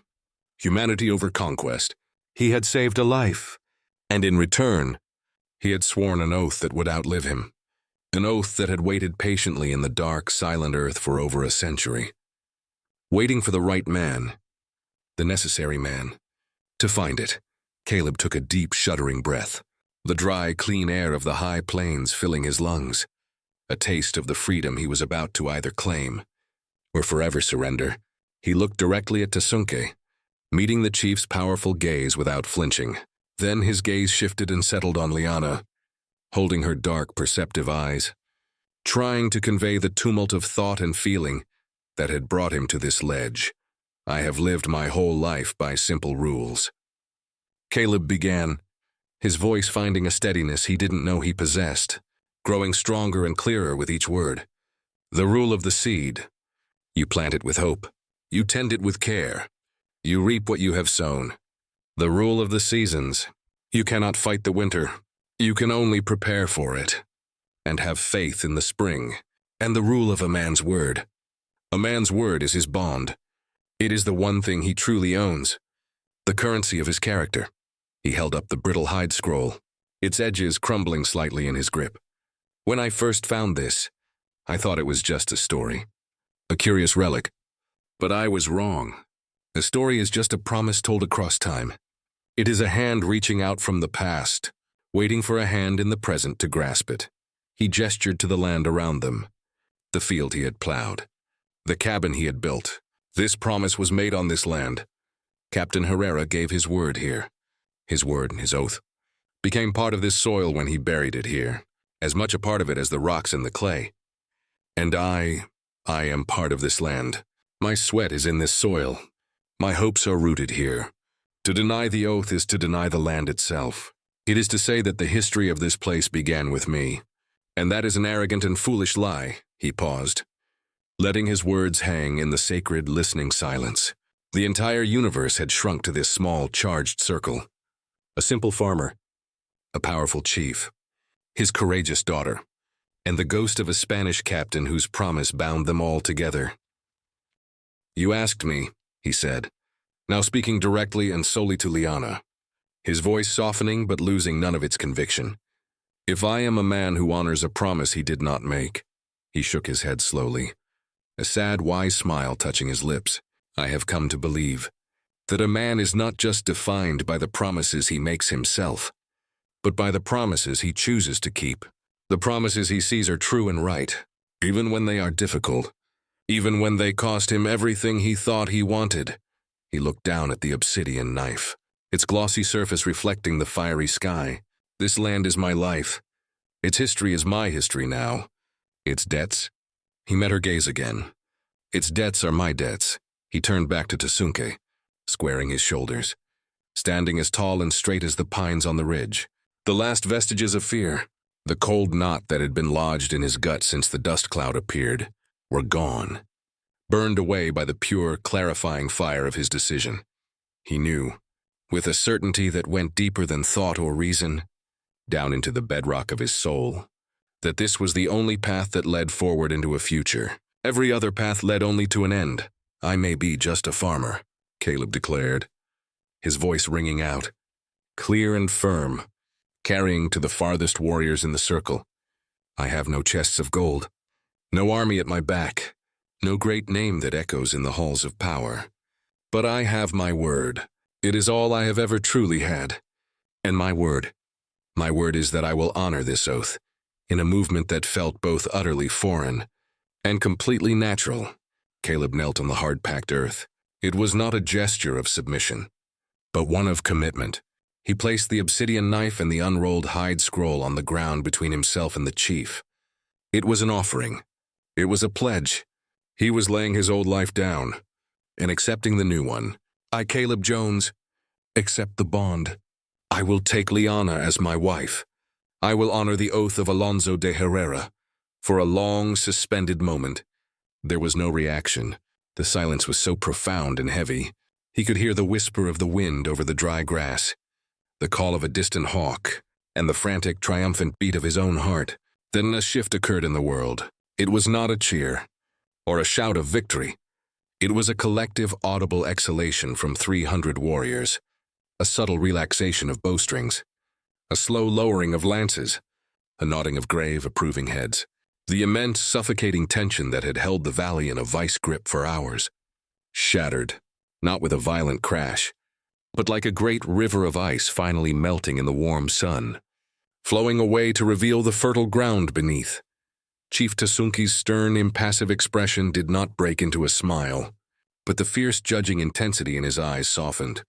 humanity over conquest. He had saved a life, and in return, he had sworn an oath that would outlive him, an oath that had waited patiently in the dark, silent earth for over a century, waiting for the right man, the necessary man. To find it, Caleb took a deep, shuddering breath, the dry, clean air of the high plains filling his lungs, a taste of the freedom he was about to either claim or forever surrender. He looked directly at Tasunke, meeting the chief's powerful gaze without flinching. Then his gaze shifted and settled on Liana, holding her dark, perceptive eyes, trying to convey the tumult of thought and feeling that had brought him to this ledge. I have lived my whole life by simple rules. Caleb began, his voice finding a steadiness he didn't know he possessed, growing stronger and clearer with each word. The rule of the seed. You plant it with hope. You tend it with care. You reap what you have sown. The rule of the seasons. You cannot fight the winter. You can only prepare for it, and have faith in the spring. And the rule of a man's word. A man's word is his bond. It is the one thing he truly owns, the currency of his character. He held up the brittle hide scroll, its edges crumbling slightly in his grip. When I first found this, I thought it was just a story, a curious relic. But I was wrong. A story is just a promise told across time. It is a hand reaching out from the past, waiting for a hand in the present to grasp it. He gestured to the land around them, the field he had plowed, the cabin he had built. This promise was made on this land. Captain Herrera gave his word here. His word, his oath, became part of this soil when he buried it here, as much a part of it as the rocks and the clay. And I am part of this land. My sweat is in this soil. My hopes are rooted here. To deny the oath is to deny the land itself. It is to say that the history of this place began with me. And that is an arrogant and foolish lie. He paused, letting his words hang in the sacred, listening silence. The entire universe had shrunk to this small, charged circle. A simple farmer, a powerful chief, his courageous daughter, and the ghost of a Spanish captain whose promise bound them all together. You asked me, he said, now speaking directly and solely to Liana, his voice softening but losing none of its conviction. If I am a man who honors a promise he did not make, he shook his head slowly, a sad, wise smile touching his lips. I have come to believe that a man is not just defined by the promises he makes himself, but by the promises he chooses to keep. The promises he sees are true and right, even when they are difficult, even when they cost him everything he thought he wanted. He looked down at the obsidian knife, its glossy surface reflecting the fiery sky. This land is my life. Its history is my history now. Its debts. He met her gaze again. Its debts are my debts. He turned back to Tasunke, squaring his shoulders, standing as tall and straight as the pines on the ridge. The last vestiges of fear, the cold knot that had been lodged in his gut since the dust cloud appeared, were gone, burned away by the pure, clarifying fire of his decision. He knew, with a certainty that went deeper than thought or reason, down into the bedrock of his soul, that this was the only path that led forward into a future. Every other path led only to an end. I may be just a farmer, Caleb declared, his voice ringing out, clear and firm, carrying to the farthest warriors in the circle. I have no chests of gold, no army at my back, no great name that echoes in the halls of power. But I have my word. It is all I have ever truly had. And my word is that I will honor this oath, in a movement that felt both utterly foreign and completely natural. Caleb knelt on the hard-packed earth. It was not a gesture of submission, but one of commitment. He placed the obsidian knife and the unrolled hide scroll on the ground between himself and the chief. It was an offering. It was a pledge. He was laying his old life down and accepting the new one. I, Caleb Jones, accept the bond. I will take Liana as my wife. I will honor the oath of Alonso de Herrera. For a long, suspended moment, there was no reaction. The silence was so profound and heavy. He could hear the whisper of the wind over the dry grass, the call of a distant hawk, and the frantic, triumphant beat of his own heart. Then a shift occurred in the world. It was not a cheer or a shout of victory. It was a collective, audible exhalation from 300 warriors, a subtle relaxation of bowstrings, a slow lowering of lances, a nodding of grave, approving heads. The immense, suffocating tension that had held the valley in a vice grip for hours shattered, not with a violent crash, but like a great river of ice finally melting in the warm sun, flowing away to reveal the fertile ground beneath. Chief Tasunki's stern, impassive expression did not break into a smile, but the fierce, judging intensity in his eyes softened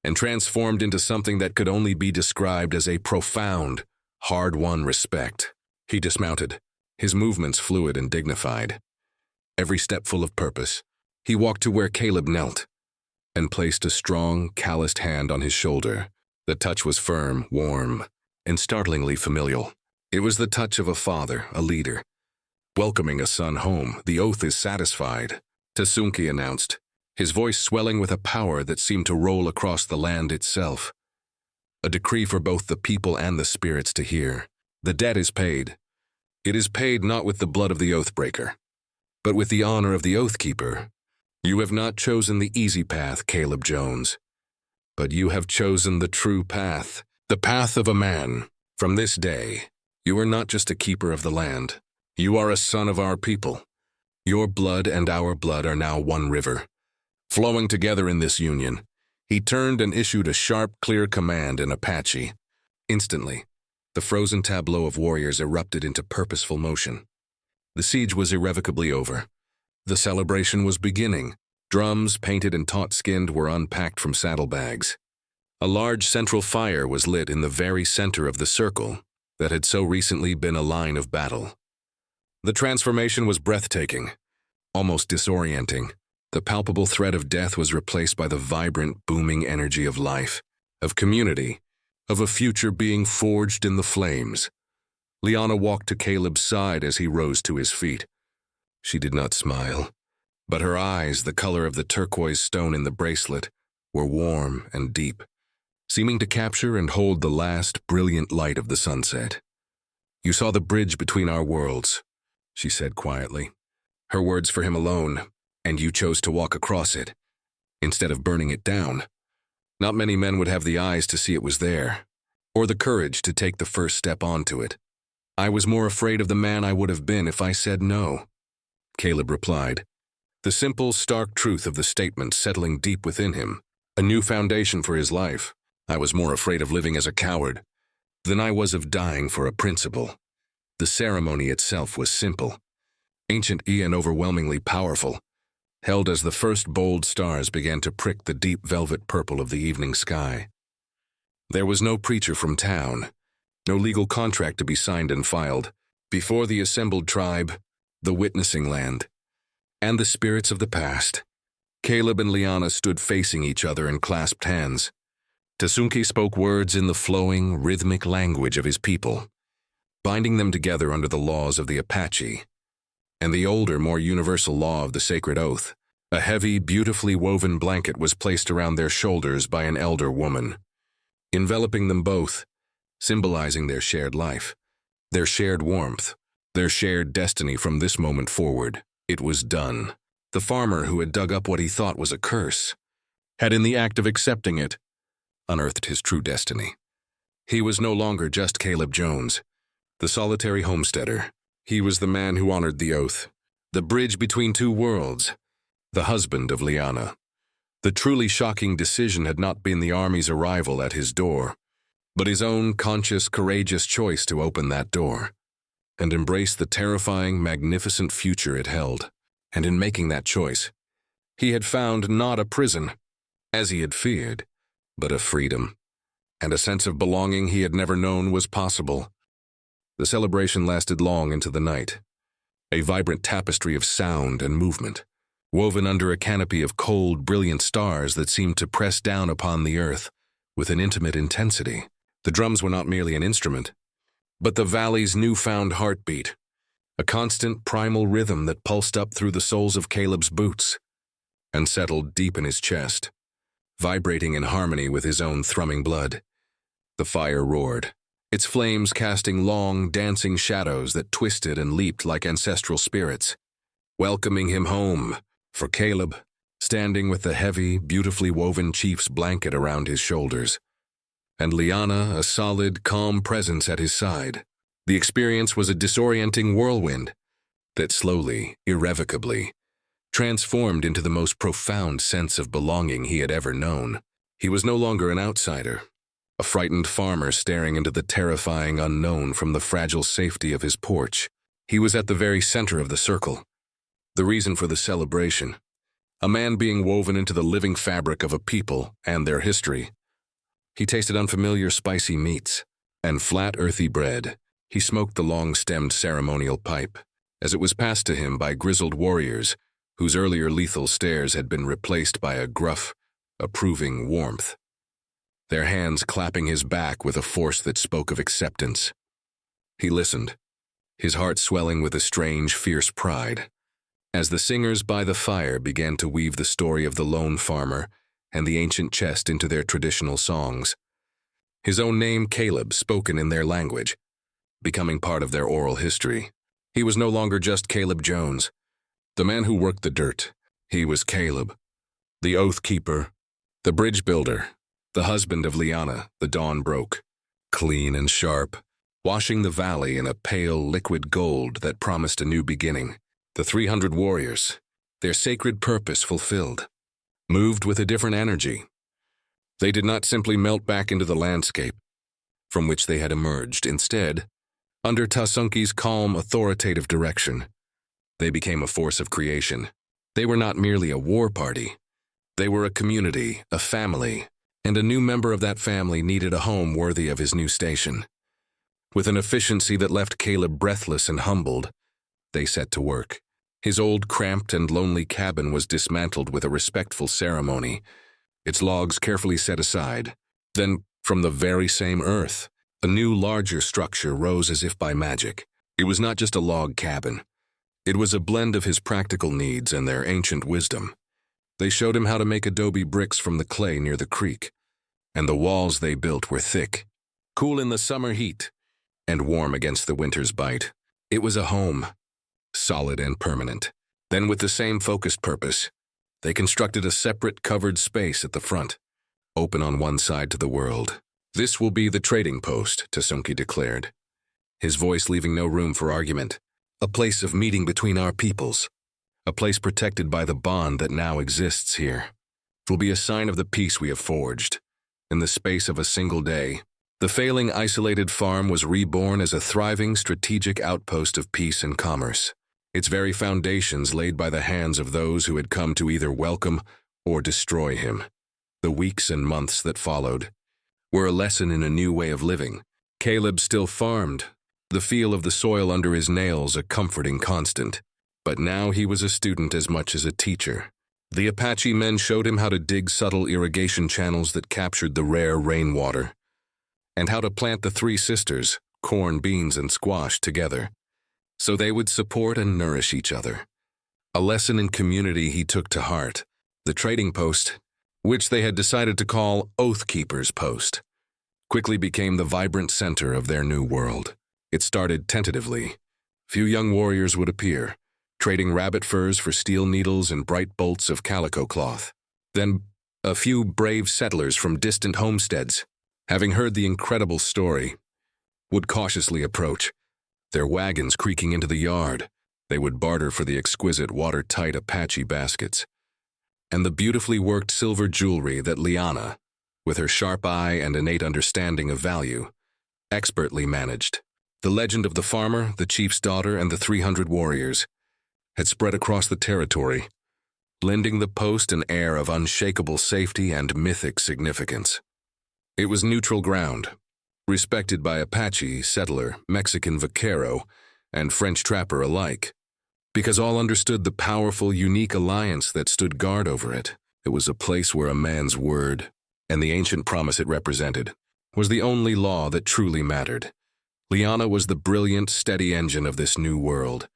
and transformed into something that could only be described as a profound, hard-won respect. He dismounted, his movements fluid and dignified, every step full of purpose. He walked to where Caleb knelt and placed a strong, calloused hand on his shoulder. The touch was firm, warm, and startlingly familial. It was the touch of a father, a leader, welcoming a son home. The oath is satisfied, Tasunki announced, his voice swelling with a power that seemed to roll across the land itself. A decree for both the people and the spirits to hear. The debt is paid. It is paid not with the blood of the oathbreaker, but with the honor of the oathkeeper. You have not chosen the easy path, Caleb Jones, but you have chosen the true path, the path of a man. From this day, you are not just a keeper of the land. You are a son of our people. Your blood and our blood are now one river, flowing together in this union. He turned and issued a sharp, clear command in Apache. Instantly, the frozen tableau of warriors erupted into purposeful motion. The siege was irrevocably over. The celebration was beginning. Drums, painted and taut-skinned, were unpacked from saddlebags. A large central fire was lit in the very center of the circle that had so recently been a line of battle. The transformation was breathtaking, almost disorienting. The palpable threat of death was replaced by the vibrant, booming energy of life, of community, of a future being forged in the flames. Liana walked to Caleb's side as he rose to his feet. She did not smile, but her eyes, the color of the turquoise stone in the bracelet, were warm and deep, seeming to capture and hold the last brilliant light of the sunset. You saw the bridge between our worlds, she said quietly. Her words for him alone, and you chose to walk across it, instead of burning it down. Not many men would have the eyes to see it was there, or the courage to take the first step onto it. I was more afraid of the man I would have been if I said no, Caleb replied, the simple, stark truth of the statement settling deep within him, a new foundation for his life. I was more afraid of living as a coward than I was of dying for a principle. The ceremony itself was simple, ancient and overwhelmingly powerful, held as the first bold stars began to prick the deep velvet purple of the evening sky. There was no preacher from town, no legal contract to be signed and filed. Before the assembled tribe, the witnessing land, and the spirits of the past, Caleb and Liana stood facing each other and clasped hands. Tasunki spoke words in the flowing, rhythmic language of his people, binding them together under the laws of the Apache and the older, more universal law of the sacred oath. A heavy, beautifully woven blanket was placed around their shoulders by an elder woman, enveloping them both, symbolizing their shared life, their shared warmth, their shared destiny. From this moment forward. It was done. The farmer who had dug up what he thought was a curse had, in the act of accepting it, unearthed his true destiny. He was no longer just Caleb Jones, the solitary homesteader. He was the man who honored the oath, the bridge between two worlds, the husband of Liana. The truly shocking decision had not been the army's arrival at his door, but his own conscious, courageous choice to open that door and embrace the terrifying, magnificent future it held. And in making that choice, he had found not a prison, as he had feared, but a freedom. and a sense of belonging he had never known was possible. The celebration lasted long into the night, a vibrant tapestry of sound and movement, woven under a canopy of cold, brilliant stars that seemed to press down upon the earth with an intimate intensity. The drums were not merely an instrument, but the valley's newfound heartbeat, a constant primal rhythm that pulsed up through the soles of Caleb's boots and settled deep in his chest, vibrating in harmony with his own thrumming blood. The fire roared, its flames casting long, dancing shadows that twisted and leaped like ancestral spirits, welcoming him home. For Caleb, standing with the heavy, beautifully woven chief's blanket around his shoulders, and Liana, a solid, calm presence at his side, the experience was a disorienting whirlwind that slowly, irrevocably, transformed into the most profound sense of belonging he had ever known. He was no longer an outsider, a frightened farmer staring into the terrifying unknown from the fragile safety of his porch. He was at the very center of the circle, the reason for the celebration, a man being woven into the living fabric of a people and their history. He tasted unfamiliar spicy meats and flat, earthy bread. He smoked the long-stemmed ceremonial pipe, as it was passed to him by grizzled warriors whose earlier lethal stares had been replaced by a gruff, approving warmth, their hands clapping his back with a force that spoke of acceptance. He listened, his heart swelling with a strange, fierce pride, as the singers by the fire began to weave the story of the lone farmer and the ancient chest into their traditional songs. His own name, Caleb, spoken in their language, becoming part of their oral history. He was no longer just Caleb Jones, the man who worked the dirt. He was Caleb, the oath keeper, the bridge builder, the husband of Liana. The dawn broke, clean and sharp, washing the valley in a pale, liquid gold that promised a new beginning. The 300 warriors, their sacred purpose fulfilled, moved with a different energy. They did not simply melt back into the landscape from which they had emerged. Instead, under Tasunki's calm, authoritative direction, they became a force of creation. They were not merely a war party. They were a community, a family, and a new member of that family needed a home worthy of his new station. With an efficiency that left Caleb breathless and humbled, they set to work. His old, cramped, and lonely cabin was dismantled with a respectful ceremony, its logs carefully set aside. Then, from the very same earth, a new, larger structure rose as if by magic. It was not just a log cabin. It was a blend of his practical needs and their ancient wisdom. They showed him how to make adobe bricks from the clay near the creek, and the walls they built were thick, cool in the summer heat, and warm against the winter's bite. It was a home, solid and permanent. Then, with the same focused purpose, they constructed a separate covered space at the front, open on one side to the world. "This will be the trading post," Tasunki declared, his voice leaving no room for argument. "A place of meeting between our peoples, a place protected by the bond that now exists here. It will be a sign of the peace we have forged." In the space of a single day, the failing, isolated farm was reborn as a thriving, strategic outpost of peace and commerce, its very foundations laid by the hands of those who had come to either welcome or destroy him. The weeks and months that followed were a lesson in a new way of living. Caleb still farmed, the feel of the soil under his nails a comforting constant. But now he was a student as much as a teacher. The Apache men showed him how to dig subtle irrigation channels that captured the rare rainwater, and how to plant the three sisters, corn, beans, and squash, together, so they would support and nourish each other. A lesson in community he took to heart. The trading post, which they had decided to call Oath Keeper's Post, quickly became the vibrant center of their new world. It started tentatively. Few young warriors would appear, trading rabbit furs for steel needles and bright bolts of calico cloth. Then, a few brave settlers from distant homesteads, having heard the incredible story, would cautiously approach, their wagons creaking into the yard. They would barter for the exquisite, watertight Apache baskets and the beautifully worked silver jewelry that Liana, with her sharp eye and innate understanding of value, expertly managed. The legend of the farmer, the chief's daughter, and the 300 warriors had spread across the territory, lending the post an air of unshakable safety and mythic significance. It was neutral ground, respected by Apache, settler, Mexican vaquero, and French trapper alike, because all understood the powerful, unique alliance that stood guard over it. It was a place where a man's word, and the ancient promise it represented, was the only law that truly mattered. Liana was the brilliant, steady engine of this new world.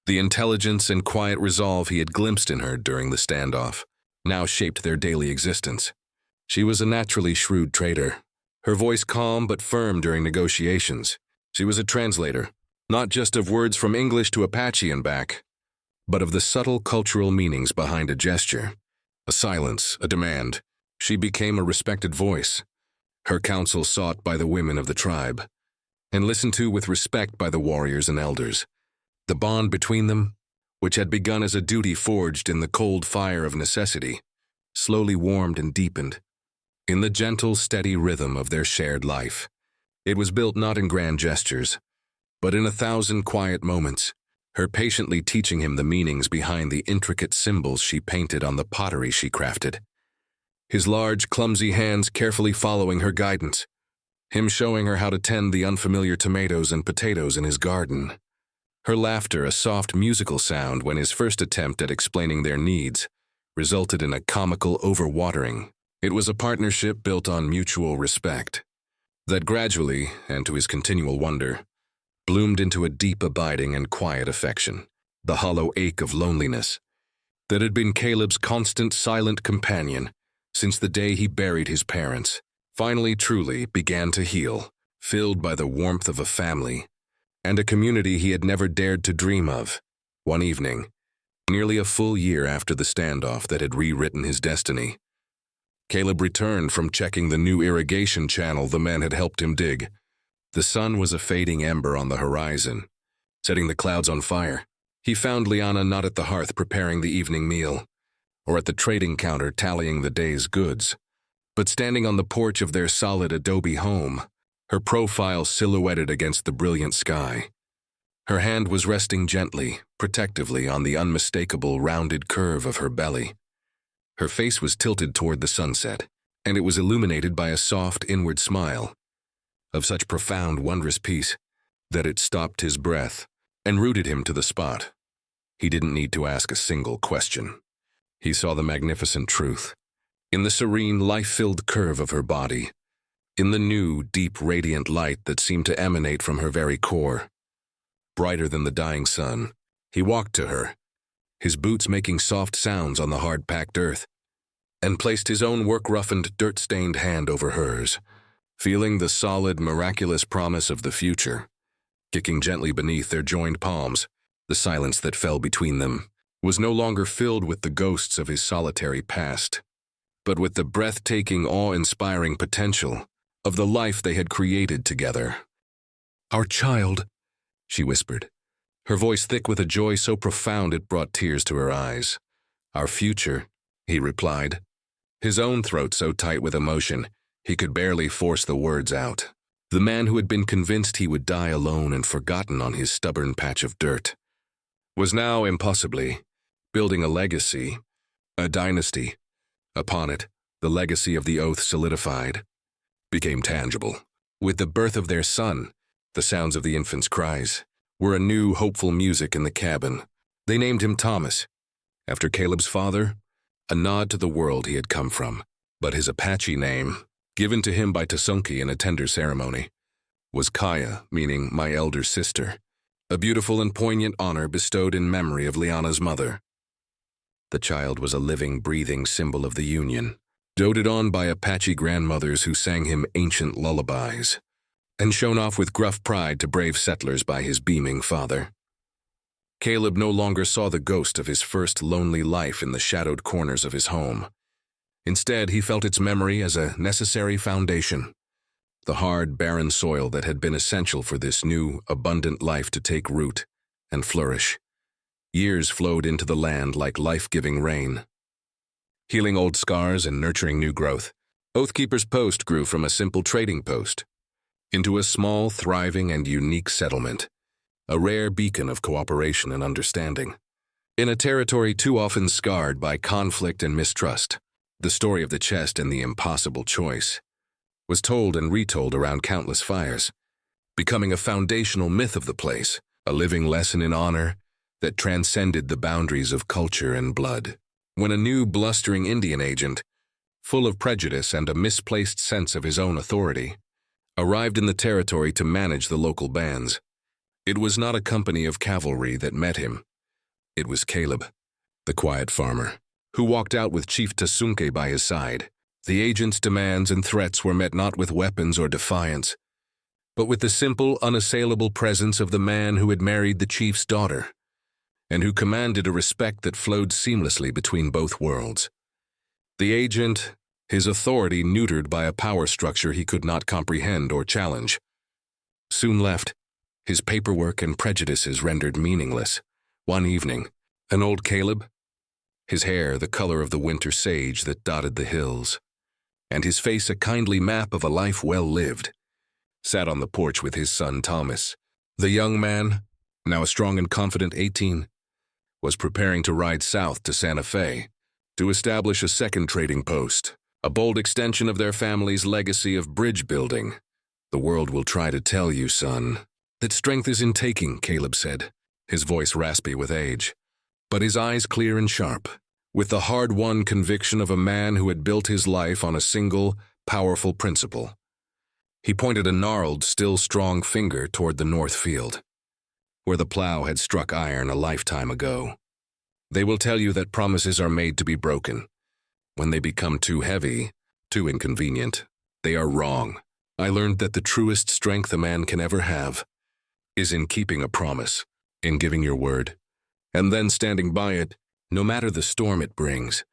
The intelligence and quiet resolve he had glimpsed in her during the standoff now shaped their daily existence. She was a naturally shrewd trader, her voice calm but firm during negotiations. She was a translator, not just of words from English to Apache and back, but of the subtle cultural meanings behind a gesture, a silence, a demand. She became a respected voice, her counsel sought by the women of the tribe, and listened to with respect by the warriors and elders. The bond between them, which had begun as a duty forged in the cold fire of necessity, slowly warmed and deepened in the gentle, steady rhythm of their shared life. It was built not in grand gestures, but in 1,000 quiet moments, her patiently teaching him the meanings behind the intricate symbols she painted on the pottery she crafted. His large, clumsy hands carefully following her guidance, him showing her how to tend the unfamiliar tomatoes and potatoes in his garden. Her laughter, a soft musical sound when his first attempt at explaining their needs resulted in a comical overwatering. It was a partnership built on mutual respect that gradually, and to his continual wonder, bloomed into a deep, abiding, and quiet affection. The hollow ache of loneliness that had been Caleb's constant, silent companion since the day he buried his parents finally truly began to heal, filled by the warmth of a family and a community he had never dared to dream of. One evening, nearly a full year after the standoff that had rewritten his destiny, Caleb returned from checking the new irrigation channel the men had helped him dig. The sun was a fading ember on the horizon, setting the clouds on fire. He found Liana not at the hearth preparing the evening meal, or at the trading counter tallying the day's goods, but standing on the porch of their solid adobe home, her profile silhouetted against the brilliant sky. Her hand was resting gently, protectively on the unmistakable rounded curve of her belly. Her face was tilted toward the sunset, and it was illuminated by a soft inward smile, of such profound, wondrous peace that it stopped his breath and rooted him to the spot. He didn't need to ask a single question. He saw the magnificent truth in the serene, life-filled curve of her body, in the new, deep, radiant light that seemed to emanate from her very core. Brighter than the dying sun, he walked to her, his boots making soft sounds on the hard-packed earth, and placed his own work-roughened, dirt-stained hand over hers, feeling the solid, miraculous promise of the future. Kicking gently beneath their joined palms, the silence that fell between them was no longer filled with the ghosts of his solitary past, but with the breathtaking, awe-inspiring potential of the life they had created together. "Our child," she whispered, her voice thick with a joy so profound it brought tears to her eyes. "Our future," he replied, his own throat so tight with emotion he could barely force the words out. The man who had been convinced he would die alone and forgotten on his stubborn patch of dirt was now impossibly building a legacy, a dynasty. Upon it, the legacy of the oath solidified, became tangible. With the birth of their son, the sounds of the infant's cries were a new, hopeful music in the cabin. They named him Thomas, after Caleb's father, a nod to the world he had come from. But his Apache name, given to him by Tasonki in a tender ceremony, was Kaya, meaning my elder sister, a beautiful and poignant honor bestowed in memory of Liana's mother. The child was a living, breathing symbol of the union, doted on by Apache grandmothers who sang him ancient lullabies, and shown off with gruff pride to brave settlers by his beaming father. Caleb no longer saw the ghost of his first lonely life in the shadowed corners of his home. Instead, he felt its memory as a necessary foundation, the hard, barren soil that had been essential for this new, abundant life to take root and flourish. Years flowed into the land like life-giving rain, healing old scars and nurturing new growth. Oathkeeper's Post grew from a simple trading post into a small, thriving, and unique settlement, a rare beacon of cooperation and understanding. In a territory too often scarred by conflict and mistrust, the story of the chest and the impossible choice was told and retold around countless fires, becoming a foundational myth of the place, a living lesson in honor that transcended the boundaries of culture and blood. When a new, blustering Indian agent, full of prejudice and a misplaced sense of his own authority, arrived in the territory to manage the local bands, it was not a company of cavalry that met him. It was Caleb, the quiet farmer, who walked out with Chief Tasunke by his side. The agent's demands and threats were met not with weapons or defiance, but with the simple, unassailable presence of the man who had married the chief's daughter, and who commanded a respect that flowed seamlessly between both worlds. The agent, his authority neutered by a power structure he could not comprehend or challenge, soon left, his paperwork and prejudices rendered meaningless. One evening, an old Caleb, his hair the color of the winter sage that dotted the hills, and his face a kindly map of a life well lived, sat on the porch with his son Thomas. The young man, now a strong and confident 18, was preparing to ride south to Santa Fe to establish a second trading post, a bold extension of their family's legacy of bridge building. "The world will try to tell you, son, that strength is in taking," Caleb said, his voice raspy with age, but his eyes clear and sharp, with the hard-won conviction of a man who had built his life on a single, powerful principle. He pointed a gnarled, still strong finger toward the north field, where the plow had struck iron a lifetime ago. "They will tell you that promises are made to be broken. When they become too heavy, too inconvenient, they are wrong. I learned that the truest strength a man can ever have is in keeping a promise, in giving your word, and then standing by it, no matter the storm it brings.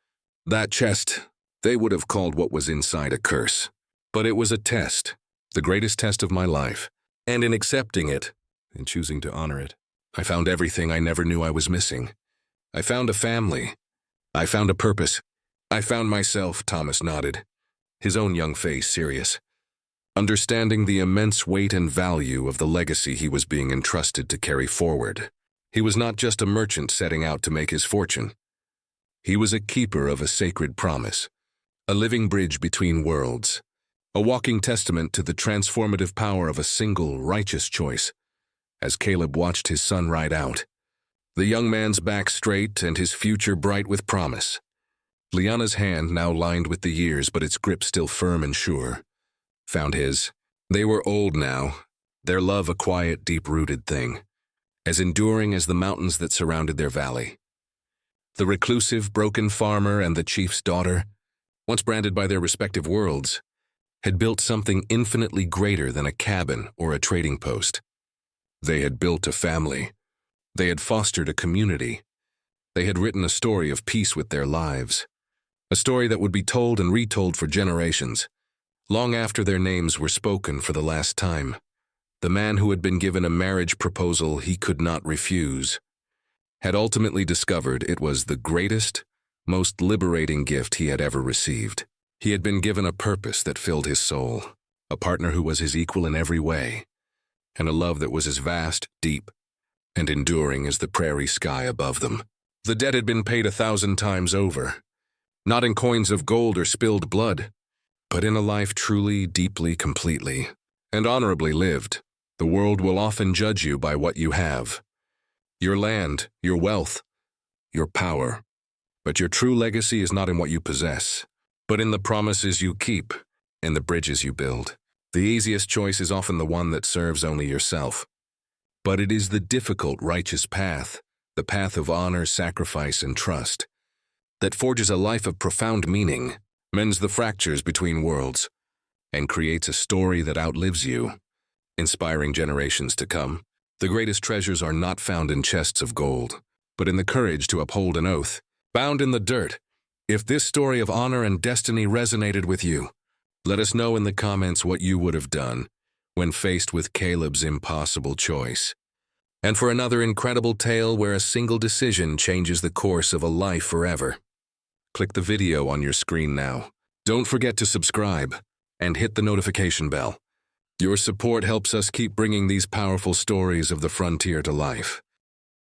That chest, they would have called what was inside a curse. But it was a test, the greatest test of my life, and in accepting it, in choosing to honor it, I found everything I never knew I was missing. I found a family. I found a purpose. I found myself," Thomas nodded, his own young face serious, understanding the immense weight and value of the legacy he was being entrusted to carry forward. He was not just a merchant setting out to make his fortune. He was a keeper of a sacred promise, a living bridge between worlds, a walking testament to the transformative power of a single, righteous choice. As Caleb watched his son ride out, the young man's back straight and his future bright with promise, Liana's hand, now lined with the years but its grip still firm and sure, found his. They were old now, their love a quiet, deep-rooted thing, as enduring as the mountains that surrounded their valley. The reclusive, broken farmer and the chief's daughter, once branded by their respective worlds, had built something infinitely greater than a cabin or a trading post. They had built a family. They had fostered a community. They had written a story of peace with their lives, a story that would be told and retold for generations, long after their names were spoken for the last time. The man who had been given a marriage proposal he could not refuse had ultimately discovered it was the greatest, most liberating gift he had ever received. He had been given a purpose that filled his soul, a partner who was his equal in every way, and a love that was as vast, deep, and enduring as the prairie sky above them. The debt had been paid 1,000 times over, not in coins of gold or spilled blood, but in a life truly, deeply, completely, and honorably lived. The world will often judge you by what you have, your land, your wealth, your power. But your true legacy is not in what you possess, but in the promises you keep, in the bridges you build. The easiest choice is often the one that serves only yourself. But it is the difficult, righteous path, the path of honor, sacrifice, and trust, that forges a life of profound meaning, mends the fractures between worlds, and creates a story that outlives you, inspiring generations to come. The greatest treasures are not found in chests of gold, but in the courage to uphold an oath, bound in the dirt. If this story of honor and destiny resonated with you, let us know in the comments what you would have done when faced with Caleb's impossible choice. And for another incredible tale where a single decision changes the course of a life forever, click the video on your screen now. Don't forget to subscribe and hit the notification bell. Your support helps us keep bringing these powerful stories of the frontier to life.